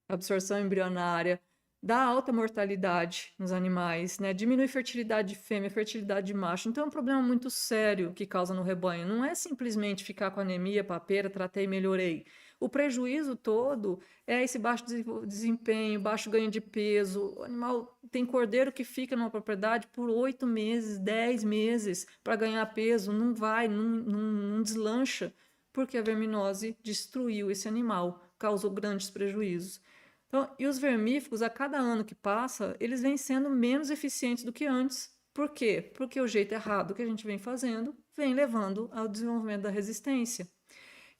absorção embrionária, dá alta mortalidade nos animais, né? Diminui fertilidade de fêmea, fertilidade de macho. Então é um problema muito sério que causa no rebanho. Não é simplesmente ficar com anemia, papeira, tratei e melhorei. O prejuízo todo é esse baixo desempenho, baixo ganho de peso. O animal tem cordeiro que fica numa propriedade por 8 meses, 10 meses para ganhar peso. Não vai, não deslancha, porque a verminose destruiu esse animal, causou grandes prejuízos. Então, e os vermífugos, a cada ano que passa, eles vêm sendo menos eficientes do que antes. Por quê? Porque o jeito errado que a gente vem fazendo vem levando ao desenvolvimento da resistência.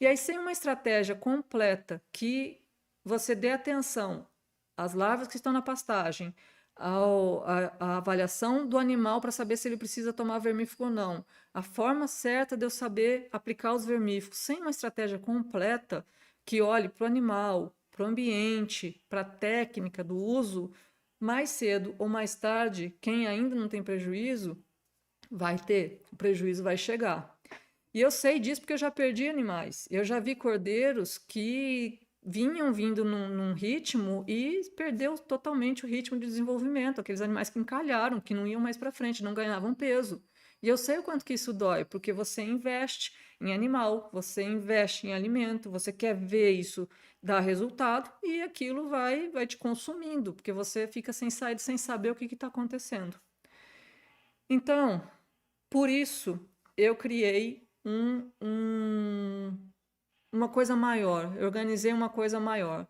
E aí, sem uma estratégia completa que você dê atenção às larvas que estão na pastagem, à avaliação do animal para saber se ele precisa tomar vermífugo ou não, a forma certa de eu saber aplicar os vermífugos, sem uma estratégia completa que olhe para o animal, para o ambiente, para a técnica do uso, mais cedo ou mais tarde, quem ainda não tem prejuízo, vai ter, o prejuízo vai chegar. E eu sei disso porque eu já perdi animais. Eu já vi cordeiros que vinham vindo num ritmo e perdeu totalmente o ritmo de desenvolvimento. Aqueles animais que encalharam, que não iam mais para frente, não ganhavam peso. E eu sei o quanto que isso dói, porque você investe em animal, você investe em alimento, você quer ver isso dar resultado e aquilo vai te consumindo, porque você fica sem sair, sem saber o que está acontecendo. Então, por isso, eu criei uma coisa maior, eu organizei uma coisa maior.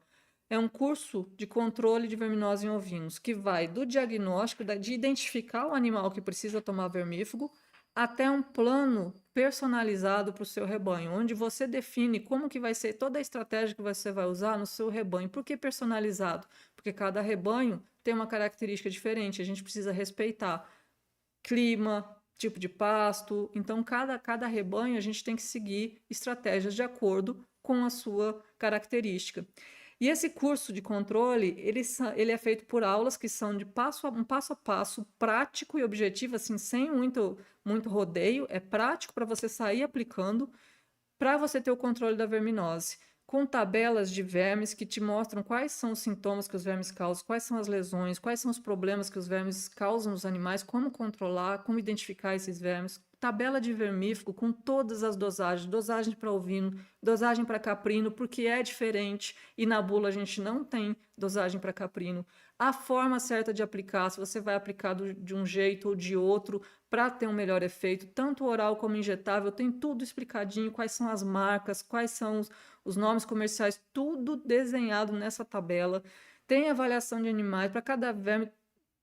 É um curso de controle de verminose em ovinos, que vai do diagnóstico, de identificar o animal que precisa tomar vermífugo, até um plano personalizado para o seu rebanho, onde você define como que vai ser toda a estratégia que você vai usar no seu rebanho. Por que personalizado? Porque cada rebanho tem uma característica diferente, a gente precisa respeitar clima, tipo de pasto. Então, cada rebanho a gente tem que seguir estratégias de acordo com a sua característica. E esse curso de controle, ele é feito por aulas que são de um passo a passo, prático e objetivo, assim, sem muito rodeio. É prático para você sair aplicando, para você ter o controle da verminose, com tabelas de vermes que te mostram quais são os sintomas que os vermes causam, quais são as lesões, quais são os problemas que os vermes causam nos animais, como controlar, como identificar esses vermes. Tabela de vermífugo com todas as dosagens, dosagem para ovino, dosagem para caprino, porque é diferente e na bula a gente não tem dosagem para caprino. A forma certa de aplicar, se você vai aplicar de um jeito ou de outro, para ter um melhor efeito, tanto oral como injetável, tem tudo explicadinho, quais são as marcas, quais são os nomes comerciais, tudo desenhado nessa tabela. Tem avaliação de animais para cada verme,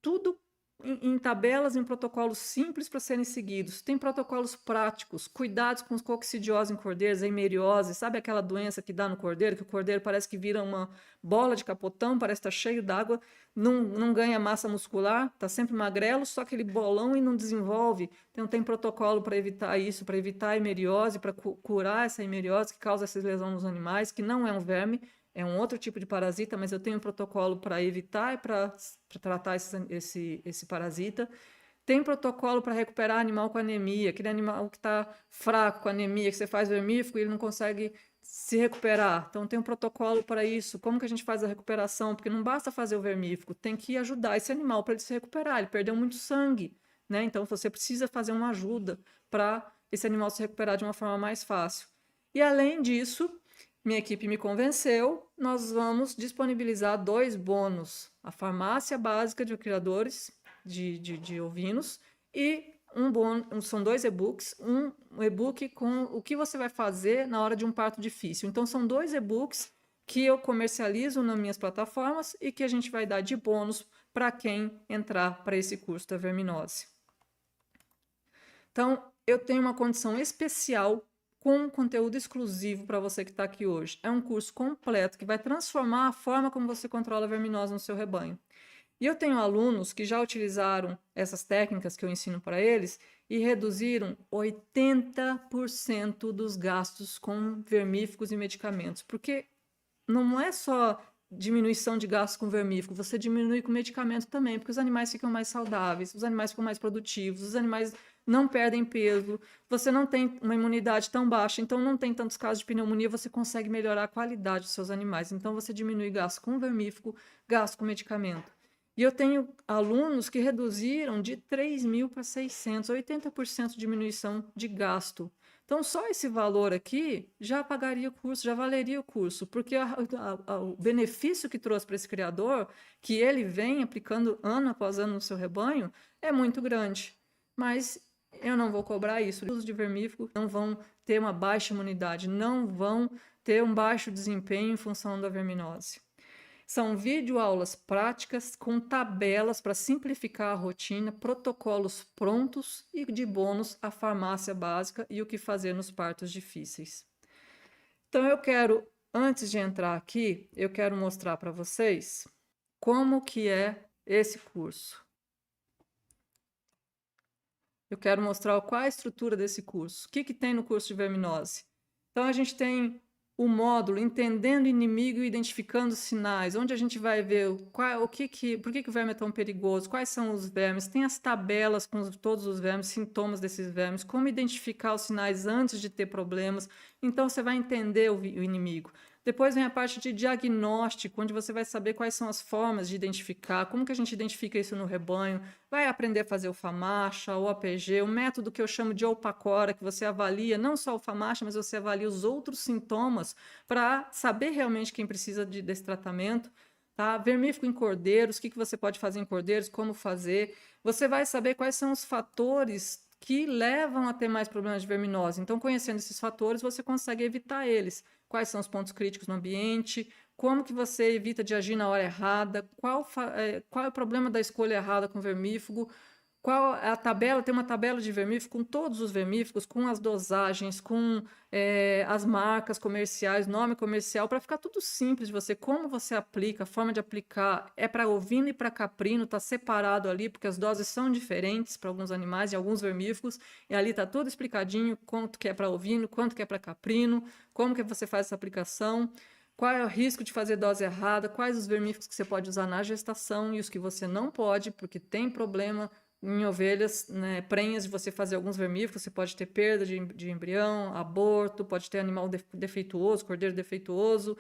tudo em tabelas, em protocolos simples para serem seguidos. Tem protocolos práticos, cuidados com coccidiose em cordeiros, a hemeriose, sabe aquela doença que dá no cordeiro, que o cordeiro parece que vira uma bola de capotão, parece estar cheio d'água, não ganha massa muscular, está sempre magrelo, só aquele bolão e não desenvolve. Então tem protocolo para evitar isso, para evitar a hemeriose, para curar essa hemeriose que causa essas lesões nos animais, que não é um verme, é um outro tipo de parasita, mas eu tenho um protocolo para evitar e para tratar esse parasita. Tem protocolo para recuperar animal com anemia, aquele animal que está fraco com anemia, que você faz vermífugo e ele não consegue se recuperar. Então tem um protocolo para isso. Como que a gente faz a recuperação? Porque não basta fazer o vermífugo, tem que ajudar esse animal para ele se recuperar. Ele perdeu muito sangue, né? Então você precisa fazer uma ajuda para esse animal se recuperar de uma forma mais fácil. E além disso, minha equipe me convenceu, nós vamos disponibilizar 2 bônus: a farmácia básica de criadores de ovinos e um bônus, são 2 e-books, um e-book com o que você vai fazer na hora de um parto difícil. Então são 2 e-books que eu comercializo nas minhas plataformas e que a gente vai dar de bônus para quem entrar para esse curso da verminose. Então, eu tenho uma condição especial com conteúdo exclusivo para você que está aqui hoje. É um curso completo que vai transformar a forma como você controla a verminose no seu rebanho. E eu tenho alunos que já utilizaram essas técnicas que eu ensino para eles e reduziram 80% dos gastos com vermífugos e medicamentos. Porque não é só diminuição de gastos com vermífugo, você diminui com medicamento também, porque os animais ficam mais saudáveis, os animais ficam mais produtivos, os animais não perdem peso, você não tem uma imunidade tão baixa, então não tem tantos casos de pneumonia, você consegue melhorar a qualidade dos seus animais. Então você diminui gasto com vermífugo, gasto com medicamento. E eu tenho alunos que reduziram de 3.000 para 600, 80% de diminuição de gasto. Então, só esse valor aqui já pagaria o curso, já valeria o curso, porque o benefício que trouxe para esse criador, que ele vem aplicando ano após ano no seu rebanho, é muito grande. Mas eu não vou cobrar isso. Os de vermífugo não vão ter uma baixa imunidade, não vão ter um baixo desempenho em função da verminose. São videoaulas práticas com tabelas para simplificar a rotina, protocolos prontos e de bônus a farmácia básica e o que fazer nos partos difíceis. Então eu quero, antes de entrar aqui, eu quero mostrar para vocês como que é esse curso. Eu quero mostrar qual é a estrutura desse curso. O que tem no curso de verminose? Então a gente tem o módulo Entendendo o Inimigo e Identificando os Sinais, onde a gente vai ver por que o verme é tão perigoso, quais são os vermes, tem as tabelas com todos os vermes, sintomas desses vermes, como identificar os sinais antes de ter problemas. Então, você vai entender o inimigo. Depois vem a parte de diagnóstico, onde você vai saber quais são as formas de identificar, como que a gente identifica isso no rebanho, vai aprender a fazer o FAMACHA, o APG, o método que eu chamo de OPACORA, que você avalia não só o FAMACHA, mas você avalia os outros sintomas para saber realmente quem precisa desse tratamento. Tá? Vermífugo em cordeiros, o que você pode fazer em cordeiros, como fazer. Você vai saber quais são os fatores que levam a ter mais problemas de verminose. Então, conhecendo esses fatores, você consegue evitar eles. Quais são os pontos críticos no ambiente, como que você evita de agir na hora errada, qual é o problema da escolha errada com vermífugo, qual a tabela, tem uma tabela de vermífugo com todos os vermífugos, com as dosagens, com as marcas comerciais, nome comercial, para ficar tudo simples de você, como você aplica, a forma de aplicar, é para ovino e para caprino, está separado ali, porque as doses são diferentes para alguns animais e alguns vermífugos, e ali está tudo explicadinho, quanto que é para ovino, quanto que é para caprino, como que você faz essa aplicação, qual é o risco de fazer dose errada, quais os vermífugos que você pode usar na gestação e os que você não pode, porque tem problema em ovelhas, né, prenhas de você fazer alguns vermífugos, você pode ter perda de embrião, aborto, pode ter animal defeituoso, cordeiro defeituoso.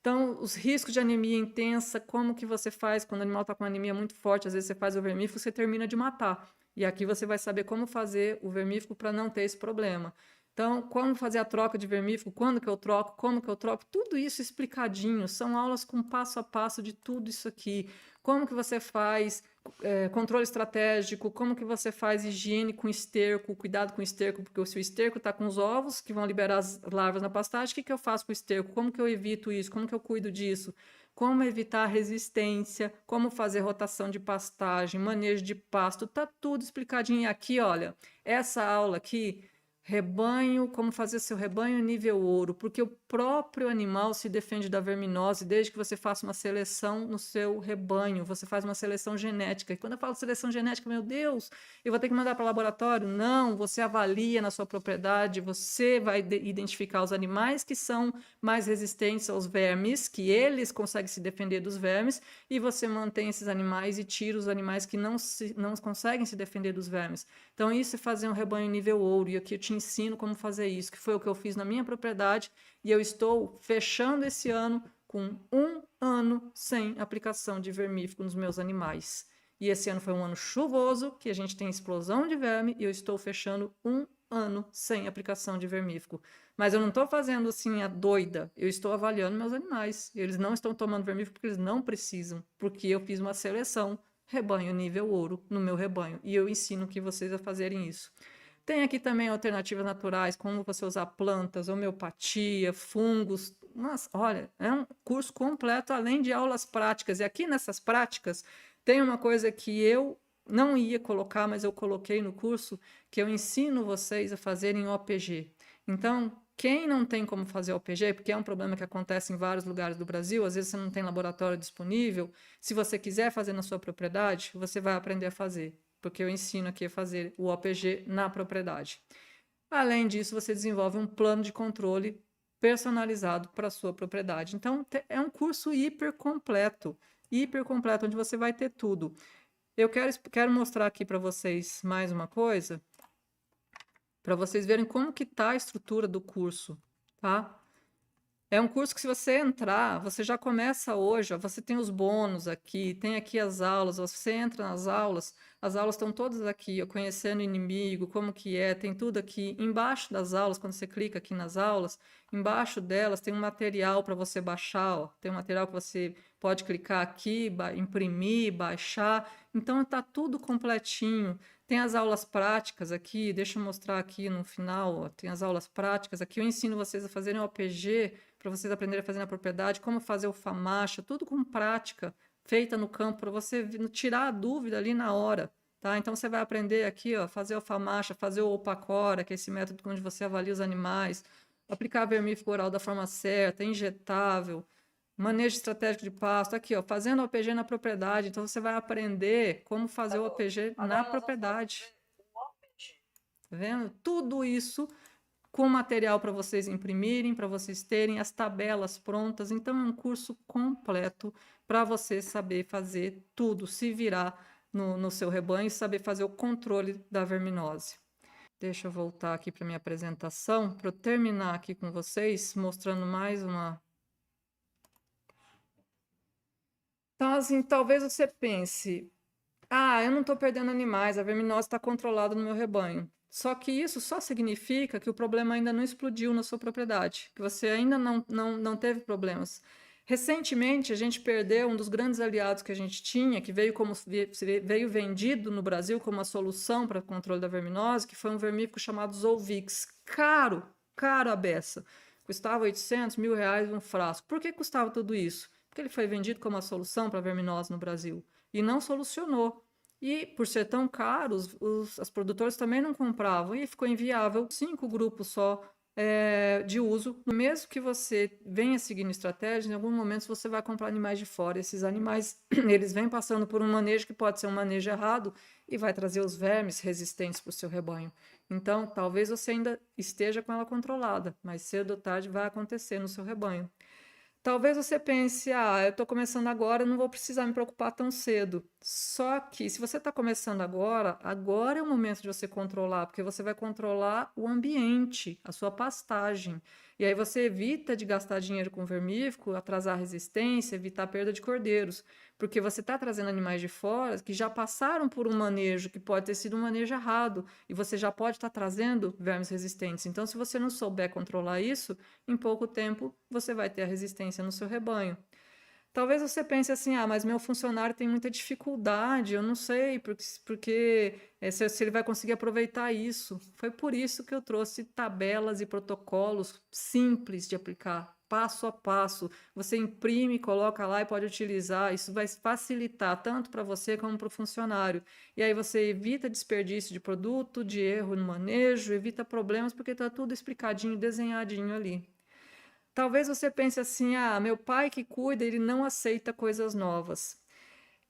Então, os riscos de anemia intensa, como que você faz quando o animal está com anemia muito forte, às vezes você faz o vermífugo, você termina de matar. E aqui você vai saber como fazer o vermífugo para não ter esse problema. Então, como fazer a troca de vermífugo, quando que eu troco, como que eu troco, tudo isso explicadinho, são aulas com passo a passo de tudo isso aqui. Como que você faz controle estratégico, como que você faz higiene com esterco, cuidado com esterco, porque se o esterco está com os ovos, que vão liberar as larvas na pastagem, o que eu faço com o esterco? Como que eu evito isso? Como que eu cuido disso? Como evitar resistência, como fazer rotação de pastagem, manejo de pasto, tá tudo explicadinho. E aqui, olha, essa aula aqui, rebanho, como fazer seu rebanho nível ouro, porque o próprio animal se defende da verminose desde que você faça uma seleção no seu rebanho, você faz uma seleção genética. E quando eu falo seleção genética, meu Deus, eu vou ter que mandar para o laboratório? Não, você avalia na sua propriedade, você vai identificar os animais que são mais resistentes aos vermes, que eles conseguem se defender dos vermes, e você mantém esses animais e tira os animais que não conseguem se defender dos vermes. Então, isso é fazer um rebanho nível ouro, e aqui eu te ensino como fazer isso, que foi o que eu fiz na minha propriedade, e eu estou fechando esse ano com 1 ano sem aplicação de vermífugo nos meus animais. E esse ano foi um ano chuvoso, que a gente tem explosão de verme, e eu estou fechando 1 ano sem aplicação de vermífugo. Mas eu não estou fazendo assim a doida, eu estou avaliando meus animais. Eles não estão tomando vermífugo porque eles não precisam, porque eu fiz uma seleção rebanho nível ouro no meu rebanho, e eu ensino que vocês a fazerem isso. Tem aqui também alternativas naturais, como você usar plantas, homeopatia, fungos. Nossa, olha, é um curso completo, além de aulas práticas. E aqui nessas práticas, tem uma coisa que eu não ia colocar, mas eu coloquei no curso, que eu ensino vocês a fazerem OPG. Então, quem não tem como fazer OPG, porque é um problema que acontece em vários lugares do Brasil, às vezes você não tem laboratório disponível, se você quiser fazer na sua propriedade, você vai aprender a fazer, porque eu ensino aqui a fazer o OPG na propriedade. Além disso, você desenvolve um plano de controle personalizado para a sua propriedade. Então, é um curso hiper completo, onde você vai ter tudo. Eu quero mostrar aqui para vocês mais uma coisa, para vocês verem como que está a estrutura do curso, tá? É um curso que se você entrar, você já começa hoje, ó, você tem os bônus aqui, tem aqui as aulas, você entra nas aulas, as aulas estão todas aqui, ó, conhecendo o inimigo, como que é, tem tudo aqui. Embaixo das aulas, quando você clica aqui nas aulas, embaixo delas tem um material para você baixar, ó, tem um material que você pode clicar aqui, imprimir, baixar, então está tudo completinho. Tem as aulas práticas aqui, deixa eu mostrar aqui no final, ó, tem as aulas práticas aqui, eu ensino vocês a fazerem o OPG, para vocês aprenderem a fazer na propriedade, como fazer o FAMACHA, tudo com prática, feita no campo, para você tirar a dúvida ali na hora, tá? Então, você vai aprender aqui, ó, fazer o FAMACHA, fazer o OPACORA, que é esse método onde você avalia os animais, aplicar vermífugo oral da forma certa, injetável, manejo estratégico de pasto, aqui, ó, fazendo o OPG na propriedade, então você vai aprender como fazer o OPG na propriedade. Tá vendo? Tudo isso com material para vocês imprimirem, para vocês terem as tabelas prontas. Então, é um curso completo para você saber fazer tudo, se virar no seu rebanho e saber fazer o controle da verminose. Deixa eu voltar aqui para minha apresentação, para eu terminar aqui com vocês, mostrando mais uma. Então, assim, talvez você pense, eu não estou perdendo animais, a verminose está controlada no meu rebanho. Só que isso só significa que o problema ainda não explodiu na sua propriedade, que você ainda não teve problemas. Recentemente, a gente perdeu um dos grandes aliados que a gente tinha, que veio vendido no Brasil como a solução para o controle da verminose, que foi um vermífugo chamado Zolvix. Caro, caro a beça. Custava 800 mil reais um frasco. Por que custava tudo isso? Porque ele foi vendido como a solução para a verminose no Brasil e não solucionou. E por ser tão caro, os produtores também não compravam e ficou inviável. 5 grupos só de uso. Mesmo que você venha seguindo estratégia, em algum momento você vai comprar animais de fora. Esses animais, eles vêm passando por um manejo que pode ser um manejo errado e vai trazer os vermes resistentes para o seu rebanho. Então, talvez você ainda esteja com ela controlada, mas cedo ou tarde vai acontecer no seu rebanho. Talvez você pense, eu estou começando agora, não vou precisar me preocupar tão cedo. Só que, se você está começando agora é o momento de você controlar, porque você vai controlar o ambiente, a sua pastagem. E aí você evita de gastar dinheiro com vermífugo, atrasar a resistência, evitar a perda de cordeiros. Porque você está trazendo animais de fora que já passaram por um manejo, que pode ter sido um manejo errado, e você já pode estar trazendo vermes resistentes. Então, se você não souber controlar isso, em pouco tempo você vai ter a resistência no seu rebanho. Talvez você pense assim, mas meu funcionário tem muita dificuldade, eu não sei porque se ele vai conseguir aproveitar isso. Foi por isso que eu trouxe tabelas e protocolos simples de aplicar, passo a passo. Você imprime, coloca lá e pode utilizar. Isso vai facilitar tanto para você como para o funcionário. E aí você evita desperdício de produto, de erro no manejo, evita problemas, porque está tudo explicadinho, desenhadinho ali. Talvez você pense assim, meu pai que cuida, ele não aceita coisas novas.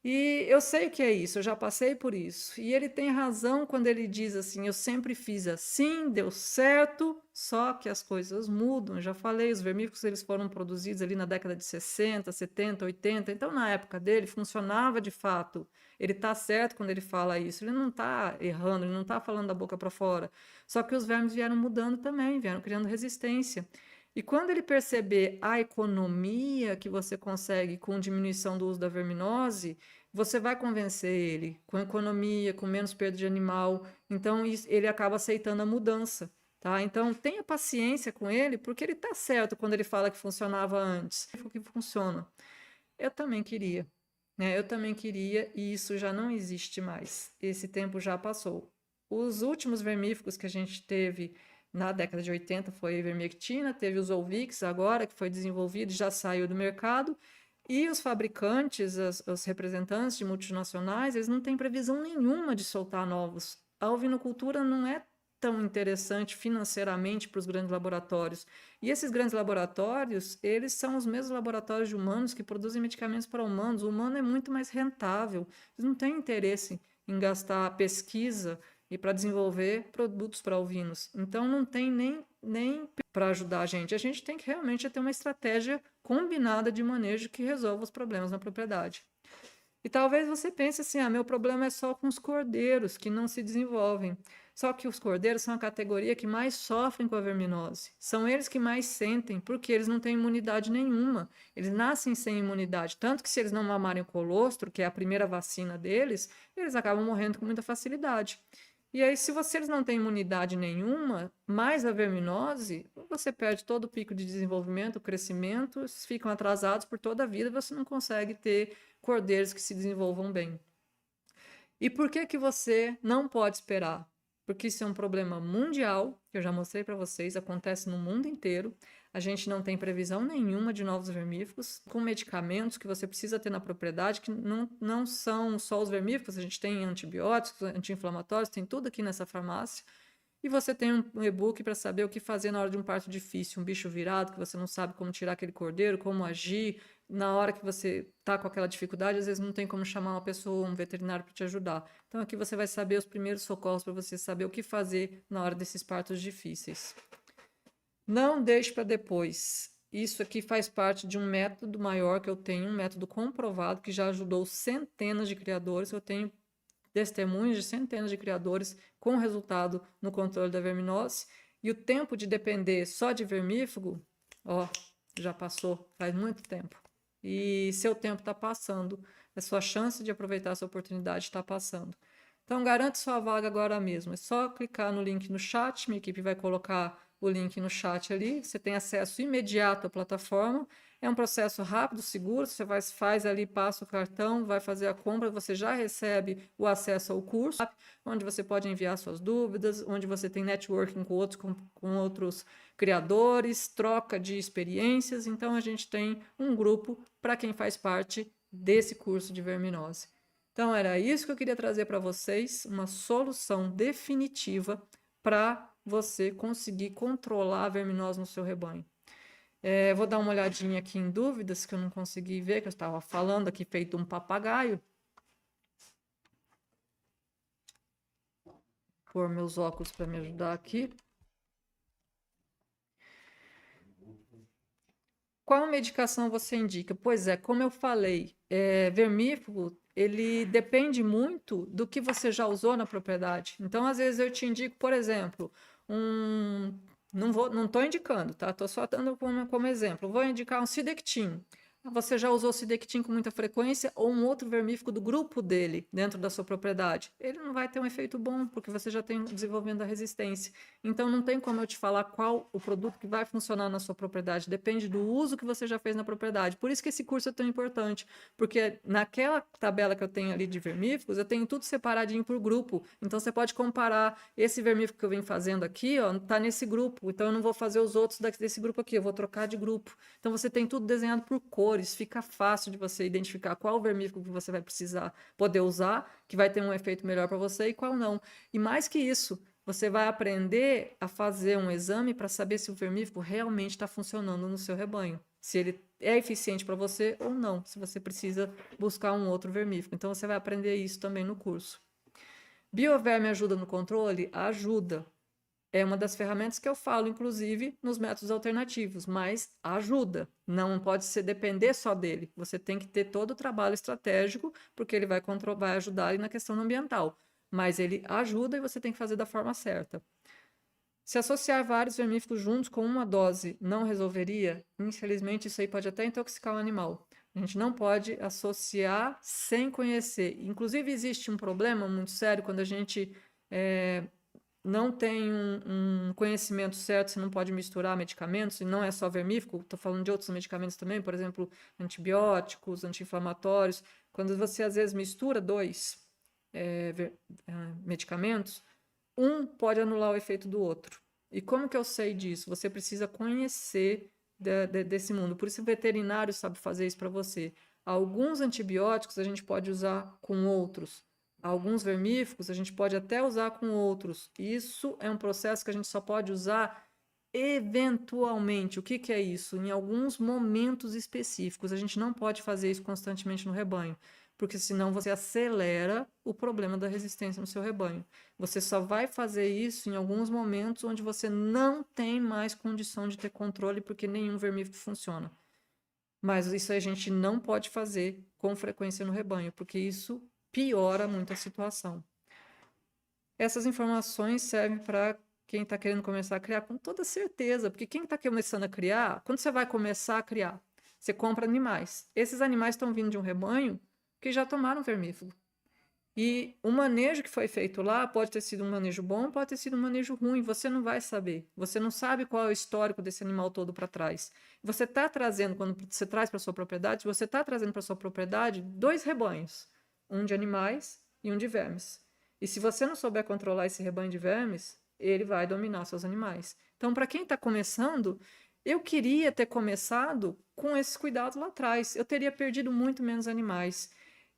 E eu sei o que é isso, eu já passei por isso. E ele tem razão quando ele diz assim, eu sempre fiz assim, deu certo, só que as coisas mudam. Eu já falei, os vermífugos eles foram produzidos ali na década de 60, 70, 80, então na época dele funcionava de fato. Ele está certo quando ele fala isso, ele não está errando, ele não está falando da boca para fora. Só que os vermes vieram mudando também, vieram criando resistência. E quando ele perceber a economia que você consegue com diminuição do uso da verminose, você vai convencer ele com economia, com menos perda de animal. Então, ele acaba aceitando a mudança. Tá? Então, tenha paciência com ele, porque ele está certo quando ele fala que funcionava antes. O que funciona. Eu também queria. Né? Eu também queria, e isso já não existe mais. Esse tempo já passou. Os últimos vermífugos que a gente teve na década de 80 foi a ivermectina, teve o Zolvix agora, que foi desenvolvido e já saiu do mercado, e os fabricantes, os representantes de multinacionais, eles não têm previsão nenhuma de soltar novos. A ovinocultura não é tão interessante financeiramente para os grandes laboratórios. E esses grandes laboratórios, eles são os mesmos laboratórios de humanos que produzem medicamentos para humanos. O humano é muito mais rentável. Eles não têm interesse em gastar pesquisa e para desenvolver produtos para ovinos. Então, não tem nem para ajudar a gente. A gente tem que realmente ter uma estratégia combinada de manejo que resolva os problemas na propriedade. E talvez você pense assim, meu problema é só com os cordeiros que não se desenvolvem. Só que os cordeiros são a categoria que mais sofrem com a verminose. São eles que mais sentem, porque eles não têm imunidade nenhuma. Eles nascem sem imunidade. Tanto que se eles não mamarem o colostro, que é a primeira vacina deles, eles acabam morrendo com muita facilidade. E aí, se eles não têm imunidade nenhuma, mais a verminose, você perde todo o pico de desenvolvimento, o crescimento, eles ficam atrasados por toda a vida, você não consegue ter cordeiros que se desenvolvam bem. E por que você não pode esperar? Porque isso é um problema mundial, que eu já mostrei para vocês, acontece no mundo inteiro. A gente não tem previsão nenhuma de novos vermífugos, com medicamentos que você precisa ter na propriedade, que não são só os vermífugos, a gente tem antibióticos, anti-inflamatórios, tem tudo aqui nessa farmácia. E você tem um e-book para saber o que fazer na hora de um parto difícil, um bicho virado, que você não sabe como tirar aquele cordeiro, como agir. Na hora que você está com aquela dificuldade, às vezes não tem como chamar uma pessoa, um veterinário para te ajudar. Então aqui você vai saber os primeiros socorros para você saber o que fazer na hora desses partos difíceis. Não deixe para depois. Isso aqui faz parte de um método maior que eu tenho, um método comprovado que já ajudou centenas de criadores. Eu tenho testemunhos de centenas de criadores com resultado no controle da verminose. E o tempo de depender só de vermífugo, ó, já passou faz muito tempo. E seu tempo está passando, a sua chance de aproveitar essa oportunidade está passando. Então, garante sua vaga agora mesmo. É só clicar no link no chat, minha equipe vai colocar o link no chat ali. Você tem acesso imediato à plataforma. É um processo rápido, seguro. Você faz ali, passa o cartão, vai fazer a compra, você já recebe o acesso ao curso, onde você pode enviar suas dúvidas, onde você tem networking com outros criadores, troca de experiências. Então, a gente tem um grupo para quem faz parte desse curso de verminose. Então, era isso que eu queria trazer para vocês, uma solução definitiva para você conseguir controlar a verminose no seu rebanho. Vou dar uma olhadinha aqui em dúvidas que eu não consegui ver, que eu estava falando aqui feito um papagaio. Vou pôr meus óculos para me ajudar aqui. Qual medicação você indica? Pois é, como eu falei, vermífugo, ele depende muito do que você já usou na propriedade. Então, às vezes eu te indico, por exemplo, não estou indicando, tá? Estou só dando como exemplo. Vou indicar um Sidectin. Você já usou Sidectin com muita frequência ou um outro vermífugo do grupo dele dentro da sua propriedade? Ele não vai ter um efeito bom, porque você já tem desenvolvendo a resistência. Então, não tem como eu te falar qual o produto que vai funcionar na sua propriedade. Depende do uso que você já fez na propriedade. Por isso que esse curso é tão importante, porque naquela tabela que eu tenho ali de vermífugos, eu tenho tudo separadinho por grupo. Então, você pode comparar esse vermífugo que eu venho fazendo aqui, ó, está nesse grupo. Então, eu não vou fazer os outros desse grupo aqui, eu vou trocar de grupo. Então, você tem tudo desenhado por cores, fica fácil de você identificar qual vermífugo que você vai precisar poder usar, que vai ter um efeito melhor para você e qual não. E mais que isso, você vai aprender a fazer um exame para saber se o vermífugo realmente está funcionando no seu rebanho, se ele é eficiente para você ou não, se você precisa buscar um outro vermífugo. Então, você vai aprender isso também no curso. Bioverme ajuda no controle? Ajuda. É uma das ferramentas que eu falo, inclusive, nos métodos alternativos, mas ajuda. Não pode depender só dele. Você tem que ter todo o trabalho estratégico, porque ele vai ajudar ali na questão ambiental. Mas ele ajuda e você tem que fazer da forma certa. Se associar vários vermífugos juntos com uma dose não resolveria, infelizmente isso aí pode até intoxicar o animal. A gente não pode associar sem conhecer. Inclusive, existe um problema muito sério quando a gente não tem um conhecimento certo, você não pode misturar medicamentos, e não é só vermífugo, estou falando de outros medicamentos também, por exemplo, antibióticos, anti-inflamatórios. Quando você às vezes mistura dois medicamentos, um pode anular o efeito do outro. E como que eu sei disso? Você precisa conhecer desse mundo. Por isso o veterinário sabe fazer isso para você. Alguns antibióticos a gente pode usar com outros. Alguns vermífugos a gente pode até usar com outros. Isso é um processo que a gente só pode usar eventualmente. O que que é isso? Em alguns momentos específicos. A gente não pode fazer isso constantemente no rebanho, porque senão você acelera o problema da resistência no seu rebanho. Você só vai fazer isso em alguns momentos onde você não tem mais condição de ter controle, porque nenhum vermífugo funciona. Mas isso a gente não pode fazer com frequência no rebanho, porque isso piora muito a situação. Essas informações servem para quem está querendo começar a criar com toda certeza, porque quem está começando a criar, quando você vai começar a criar, você compra animais. Esses animais estão vindo de um rebanho que já tomaram vermífugo. E o manejo que foi feito lá pode ter sido um manejo bom, pode ter sido um manejo ruim, você não vai saber. Você não sabe qual é o histórico desse animal todo para trás. Você está trazendo, quando você traz para sua propriedade, você está trazendo para sua propriedade 2 rebanhos, um de animais e um de vermes. E se você não souber controlar esse rebanho de vermes, ele vai dominar seus animais. Então, para quem está começando, eu queria ter começado com esses cuidados lá atrás. Eu teria perdido muito menos animais.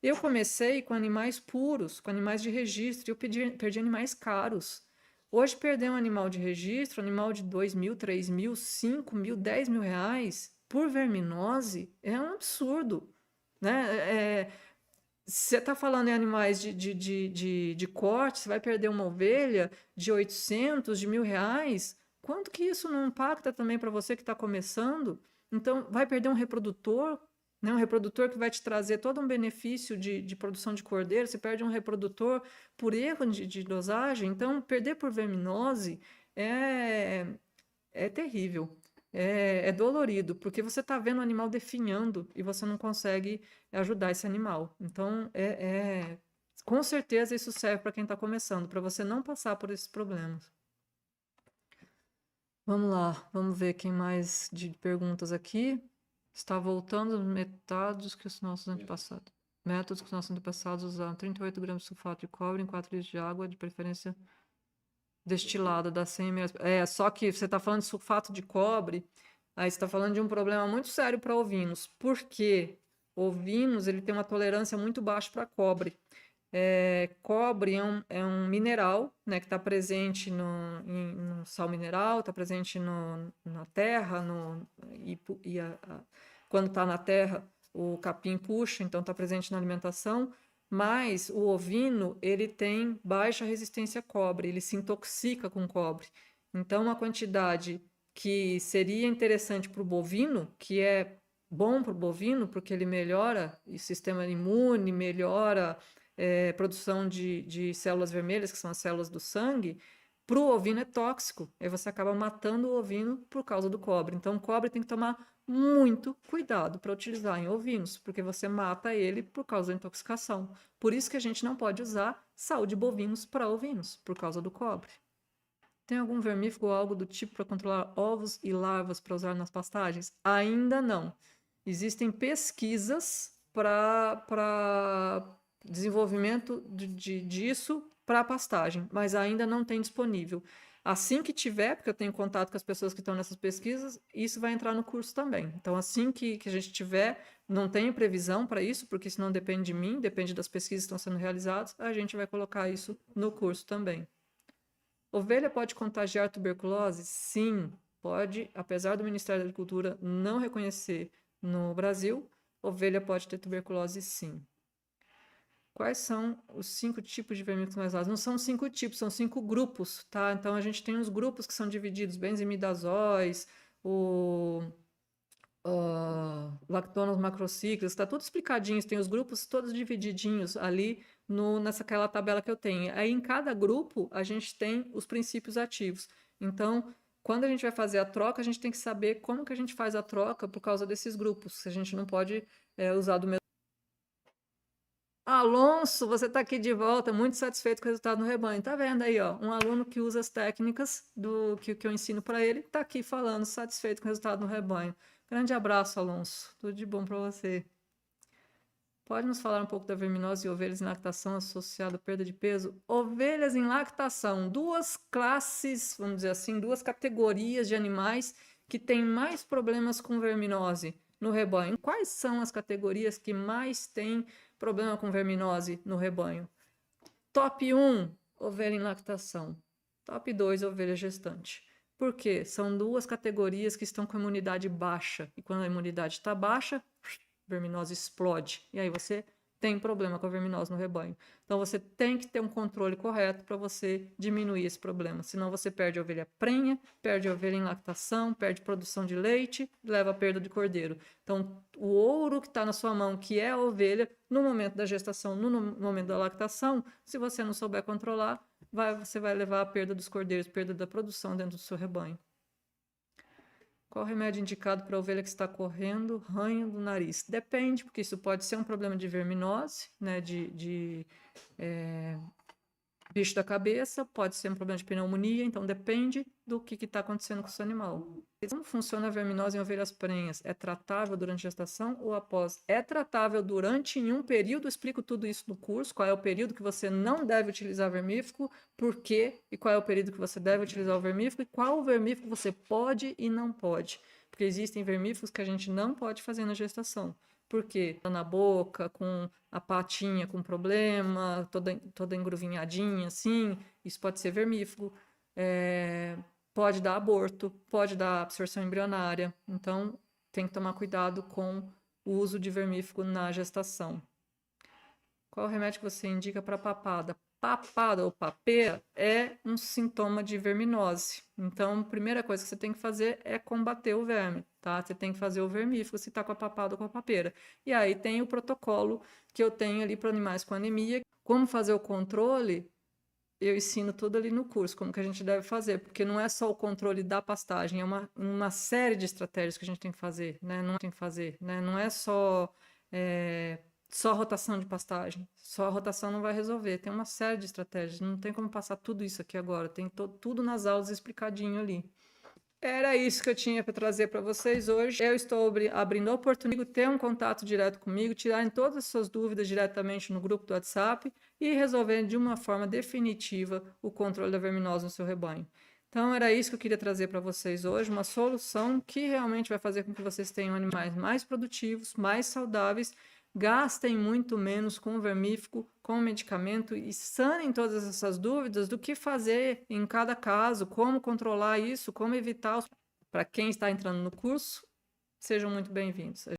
Eu comecei com animais puros, com animais de registro, e eu perdi animais caros. Hoje, perder um animal de registro, um animal de 2 mil, 3 mil, 5 mil, 10 mil reais por verminose é um absurdo, né? Você está falando em animais de corte, você vai perder uma ovelha de 800, de 1.000 reais quanto que isso não impacta também para você que está começando? Então, vai perder um reprodutor, né? Um reprodutor que vai te trazer todo um benefício de produção de cordeiro, você perde um reprodutor por erro de dosagem. Então, perder por verminose é, é terrível, é dolorido, porque você está vendo o animal definhando e você não consegue ajudar esse animal. Então, com certeza isso serve para quem está começando, para você não passar por esses problemas. Vamos lá, vamos ver quem mais de perguntas aqui. Está voltando métodos que os nossos antepassados. Métodos que os nossos antepassados usaram 38 gramas de sulfato de cobre em 4 litros de água, de preferência destilada, dá 100 ml. Só que você está falando de sulfato de cobre, aí você está falando de um problema muito sério para ovinos. Por quê? Ovinos, ele tem uma tolerância muito baixa para cobre. Cobre é um mineral, né, que está presente no sal mineral, está presente na terra, quando está na terra o capim puxa, então está presente na alimentação, mas o ovino ele tem baixa resistência a cobre, ele se intoxica com cobre. Então, uma quantidade que seria interessante para o bovino, que é bom para o bovino, porque ele melhora o sistema imune, melhora produção de células vermelhas, que são as células do sangue, para o ovino é tóxico. Aí você acaba matando o ovino por causa do cobre. Então, o cobre tem que tomar muito cuidado para utilizar em ovinos, porque você mata ele por causa da intoxicação. Por isso que a gente não pode usar sal de bovinos para ovinos, por causa do cobre. Tem algum vermífugo ou algo do tipo para controlar ovos e larvas para usar nas pastagens? Ainda não. Existem pesquisas para desenvolvimento disso para pastagem, mas ainda não tem disponível. Assim que tiver, porque eu tenho contato com as pessoas que estão nessas pesquisas, isso vai entrar no curso também. Então, assim que a gente tiver, não tenho previsão para isso, porque isso não depende de mim, depende das pesquisas que estão sendo realizadas, a gente vai colocar isso no curso também. Ovelha pode contagiar tuberculose? Sim, pode. Apesar do Ministério da Agricultura não reconhecer no Brasil, ovelha pode ter tuberculose sim. Quais são os 5 tipos de vermífugos mais usados? Não são 5 tipos, são 5 grupos, tá? Então a gente tem os grupos que são divididos, benzimidazóis, lactonos macrocíclicos, está tudo explicadinho, tem os grupos todos divididinhos ali nessa tabela que eu tenho. Aí em cada grupo a gente tem os princípios ativos. Então, quando a gente vai fazer a troca, a gente tem que saber como que a gente faz a troca por causa desses grupos. A gente não pode usar do mesmo. Alonso, você está aqui de volta, muito satisfeito com o resultado no rebanho. Tá vendo aí, ó, um aluno que usa as técnicas que eu ensino para ele, está aqui falando, satisfeito com o resultado no rebanho. Grande abraço, Alonso. Tudo de bom para você. Pode nos falar um pouco da verminose e ovelhas em lactação associada à perda de peso? Ovelhas em lactação, 2 classes, vamos dizer assim, 2 categorias de animais que têm mais problemas com verminose no rebanho. Quais são as categorias que mais têm problema com verminose no rebanho? Top 1, ovelha em lactação. Top 2, ovelha gestante. Por quê? São 2 categorias que estão com a imunidade baixa. E quando a imunidade está baixa, a verminose explode. E aí você tem problema com a verminose no rebanho. Então você tem que ter um controle correto para você diminuir esse problema. Senão você perde a ovelha prenha, perde a ovelha em lactação, perde produção de leite, leva a perda de cordeiro. Então o ouro que está na sua mão, que é a ovelha, no momento da gestação, no momento da lactação, se você não souber controlar, você vai levar a perda dos cordeiros, perda da produção dentro do seu rebanho. Qual remédio indicado para a ovelha que está correndo ranho do nariz? Depende, porque isso pode ser um problema de verminose, né, bicho da cabeça, pode ser um problema de pneumonia, então depende do que está acontecendo com o seu animal. Como funciona a verminose em ovelhas prenhas? É tratável durante a gestação ou após? É tratável durante em um período, eu explico tudo isso no curso, qual é o período que você não deve utilizar vermífugo, por quê, e qual é o período que você deve utilizar o vermífugo, e qual vermífugo você pode e não pode. Porque existem vermífugos que a gente não pode fazer na gestação. Por quê? Tá na boca, com a patinha com problema, toda engruvinhadinha, assim, isso pode ser vermífugo. Pode dar aborto, pode dar absorção embrionária. Então, tem que tomar cuidado com o uso de vermífugo na gestação. Qual o remédio que você indica para papada? papada ou papeira é um sintoma de verminose. Então, a primeira coisa que você tem que fazer é combater o verme, tá? Você tem que fazer o vermífugo se está com a papada ou com a papeira. E aí tem o protocolo que eu tenho ali para animais com anemia. Como fazer o controle, eu ensino tudo ali no curso, como que a gente deve fazer, porque não é só o controle da pastagem, é uma série de estratégias que a gente tem que fazer, né? Não é só, só rotação de pastagem, só a rotação não vai resolver, tem uma série de estratégias, não tem como passar tudo isso aqui agora, tem tudo nas aulas explicadinho ali. Era isso que eu tinha para trazer para vocês hoje. Eu estou abrindo a oportunidade de ter um contato direto comigo, tirarem todas as suas dúvidas diretamente no grupo do WhatsApp e resolver de uma forma definitiva o controle da verminose no seu rebanho. Então, era isso que eu queria trazer para vocês hoje, uma solução que realmente vai fazer com que vocês tenham animais mais produtivos, mais saudáveis, gastem muito menos com vermífugo, com medicamento e sanem todas essas dúvidas do que fazer em cada caso, como controlar isso, como evitar. Para quem está entrando no curso, sejam muito bem-vindos.